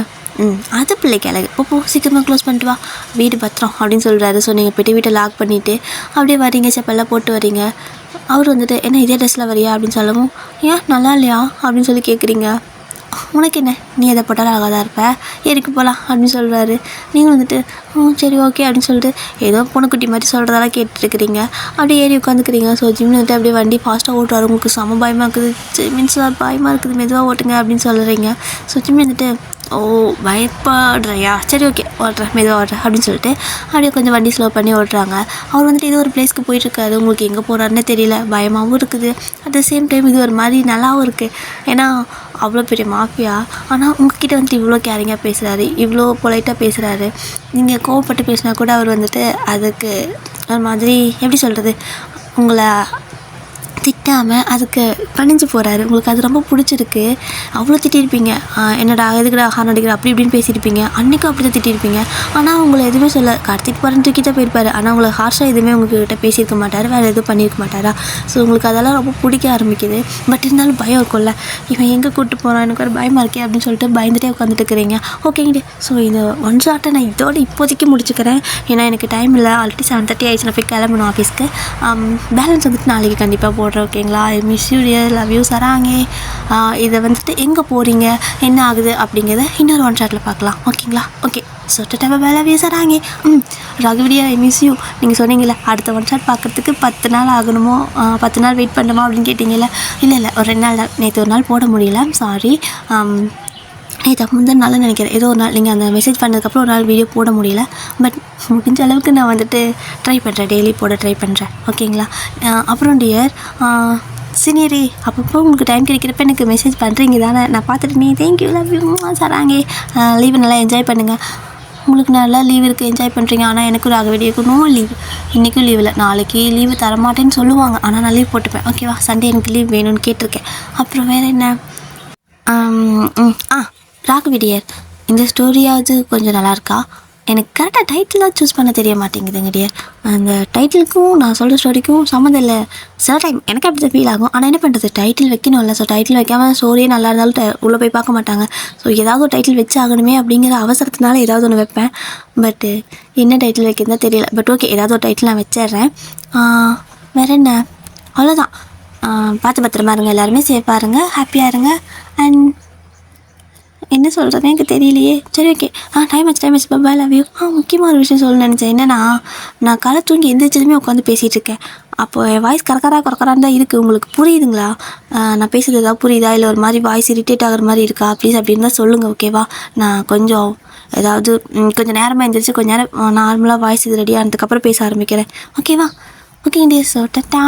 அது பிள்ளைக்கு அழகு, போ சீக்கிரமாக க்ளோஸ் பண்ணிட்டு வா, வீடு பத்திரம் அப்படின்னு சொல்கிறாரு. ஸோ நீங்கள் போய்ட்டு வீட்டை லாக் பண்ணிவிட்டு அப்படியே வரீங்க, செப்பெல்லாம் போட்டு வரீங்க. அவர் வந்துட்டு என்ன இதே ட்ரெஸ்ஸில் வரியா அப்படின்னு சொல்லவும், ஏன் நல்லா இல்லையா அப்படின்னு சொல்லி கேட்குறீங்க. உனக்கு என்ன, நீ எதை போட்டாலும் அழகாக தான் இருப்ப, ஏறிக்கு போகலாம் அப்படின்னு சொல்கிறாரு. நீங்கள் வந்துட்டு சரி ஓகே அப்படின்னு சொல்லிட்டு ஏதோ பொண்ணுக்குட்டி மாதிரி சொல்கிறதெல்லாம் கேட்டுருக்கிறீங்க. அப்படியே ஏறி உட்காந்துக்கிறீங்க. ஸோ ஜிம் வந்துட்டு அப்படியே வண்டி ஃபாஸ்ட்டாக ஓட்டுறாரு. உங்களுக்கு செம பயமாக இருக்குது, மீன்ஸ் பயமாக இருக்குது, மெதுவாக ஓட்டுங்க அப்படின்னு சொல்கிறீங்க. ஸோ ஜிம் வந்துட்டு பயப்படுறியா, சரி ஓகே ஓட்டுறேன், மெதுவாக ஓட்டுறேன் அப்படின்னு சொல்லிட்டு அப்படியே கொஞ்சம் வண்டி ஸ்லோ பண்ணி ஓட்டுறாங்க. அவர் வந்துட்டு இது ஒரு பிளேஸ்க்கு போயிட்டுருக்காரு. உங்களுக்கு எங்கே போகிறாருன்னே தெரியல, பயமாகவும் இருக்குது, அட் த சேம் டைம் இது ஒரு மாதிரி நல்லாவும் இருக்குது. ஏன்னா அவ்வளோ பெரிய மாஃபியா, ஆனால் உங்ககிட்ட வந்துட்டு இவ்வளோ கேரிங்காக பேசுகிறாரு, இவ்வளோ பொலைட்டாக பேசுகிறாரு. நீங்கள் கோவப்பட்டு பேசினா கூட அவர் வந்துட்டு அதுக்கு ஒரு மாதிரி எப்படி சொல்கிறது, உங்களை திட்டாமல் அதுக்கு பணிஞ்சு போகிறாரு. உங்களுக்கு அது ரொம்ப பிடிச்சிருக்கு. அவ்வளோ திட்டிருப்பீங்க, என்னடா எதுக்குடா ஹார்ன் அடிக்கிற அப்படி இப்படின்னு பேசியிருப்பீங்க. அன்றைக்கும் அப்படி தான் திட்டிருப்பீங்க. ஆனால் உங்களை எதுவுமே சொல்ல கடத்திட்டு போகிறேன்னு தூக்கி தான் போயிருப்பார். ஆனால் உங்களை ஹார்ஷாக எதுவுமே உங்கள்கிட்ட பேசியிருக்க மாட்டார், வேறு எதுவும் பண்ணியிருக்க மாட்டாரா. ஸோ உங்களுக்கு அதெல்லாம் ரொம்ப பிடிக்க ஆரம்பிக்குது. பட் இருந்தாலும் பயம் இருக்கும்ல, இவன் எங்கே கூப்பிட்டு போகிறான், எனக்கு ஒரு பயமாக இருக்கே அப்படின்னு சொல்லிட்டு பயந்துட்டே உட்காந்துட்டு இருக்கிறீங்க. ஓகேங்க. ஸோ இந்த ஒன் ஷாட்டை நான் இதோட இப்போதைக்கு முடிச்சுக்கிறேன். ஏன்னா எனக்கு டைம் இல்லை, ஆல்ரெடி 7:30 ஆயிடுச்சு, நான் போய் கிளம்பணும் ஆஃபீஸ்க்கு. பேலன்ஸ் வந்துட்டு நாளைக்கு கண்டிப்பாக போடுறேன். ஓகேங்களா? I miss you dear, love you சராங்க. இதை வந்துட்டு எங்கே போகிறீங்க, என்ன ஆகுது அப்படிங்கிறத இன்னொரு ஒன் ஷாட்டில் பார்க்கலாம். ஓகேங்களா? Okay. So tata, love you சராங்க. ராகவிடியா, ஐ மிஸ் யூ. நீங்கள் சொன்னீங்களே அடுத்த ஒன் ஷாட் பார்க்குறதுக்கு 10 நாள் ஆகணுமோ, 10 நாள் வெயிட் பண்ணணுமா அப்படின்னு கேட்டிங்கல்ல. இல்லை ஒரு 2 நாள் தான். நேற்று ஒரு நாள் போட முடியல, சாரி. நேற்று முந்தின நாள் நினைக்கிறேன், ஏதோ ஒரு நாள் நீங்கள் அந்த மெசேஜ் பண்ணதுக்கப்புறம் ஒரு நாள் வீடியோ போட முடியல. பட் முடிஞ்ச அளவுக்கு நான் வந்துட்டு ட்ரை பண்ணுறேன், டெய்லி போட ட்ரை பண்ணுறேன். ஓகேங்களா? அப்புறம் டியர் சீனியரே, அப்பப்போ உங்களுக்கு டைம் கிடைக்கிறப்ப எனக்கு மெசேஜ் பண்ணுறீங்க தானே, நான் பார்த்துட்டு நீ தேங்க்யூ லவ் யூ சராங்க. லீவை நல்லா என்ஜாய் பண்ணுங்கள். உங்களுக்கு நல்லா லீவ் இருக்குது, என்ஜாய் பண்ணுறீங்க. ஆனால் எனக்கும் ராகவிடியாக்கும் நோ லீவ். இன்றைக்கும் லீவ் இல்லை, நாளைக்கு லீவு தரமாட்டேன்னு சொல்லுவாங்க. ஆனால் நான் லீவ் போட்டுப்பேன். ஓகேவா? சண்டே எனக்கு லீவ் வேணும்னு கேட்டிருக்கேன். அப்புறம் வேறு என்ன, ராகவிடியர், இந்த ஸ்டோரியாவது கொஞ்சம் நல்லாயிருக்கா? எனக்கு கரெக்டாக டைட்டிலாக சூஸ் பண்ண தெரிய மாட்டேங்குதுங்க டியர். அந்த டைட்டிலுக்கும் நான் சொல்கிற ஸ்டோரிக்கும் சம்மந்தம் இல்லை. சில டைம் எனக்கு அப்படி தான் ஃபீல் ஆகும். ஆனால் என்ன பண்ணுறது, டைட்டில் வைக்கணும்ல. ஸோ டைட்டில் வைக்காமல் ஸ்டோரியே நல்லா இருந்தாலும் உள்ளே போய் பார்க்க மாட்டாங்க. ஸோ ஏதாவது ஒரு டைட்டில் வச்சு ஆகணுமே அப்படிங்கிற அவசரத்தினால ஏதாவது ஒன்று வைப்பேன். பட்டு என்ன டைட்டில் வைக்கிறதுனா தெரியல. பட் ஓகே, ஏதாவது ஒரு டைட்டில் நான் வச்சிடுறேன். வேறு என்ன, அவ்வளோதான். பார்த்து பத்திரமா இருங்க, எல்லாருமே சேஃபாக இருங்க, ஹாப்பியாக இருங்க. அண்ட் என்ன சொல்கிறதுனே எனக்கு தெரியலையே. சரி ஓகே, டைம் ஆச்சு பாய், லவ் யூ. முக்கியமாக ஒரு விஷயம் சொல்லணும்னு நினச்சேன். என்னன்னா, நான் காலை தூங்கி எந்திரிச்சதுமே உட்காந்து பேசிகிட்டு இருக்கேன். அப்போது என் வாய்ஸ் கரக்கரான்னு தான் இருக்குது. உங்களுக்கு புரியுதுங்களா? நான் பேசுகிறது ஏதாவது புரியுதா, இல்லை ஒரு மாதிரி வாய்ஸ் இரிட்டேட் ஆகிற மாதிரி இருக்கா? ப்ளீஸ் அப்படின்னு தான் சொல்லுங்கள். ஓகேவா? நான் கொஞ்சம் ஏதாவது கொஞ்சம் நேரமாக எழுந்திரிச்சு கொஞ்சம் நேரம் நார்மலாக வாய்ஸ் இது ரெடி ஆனதுக்கப்புறம் பேச ஆரம்பிக்கிறேன். ஓகேவா? Okay dear. ஸோ டாடா.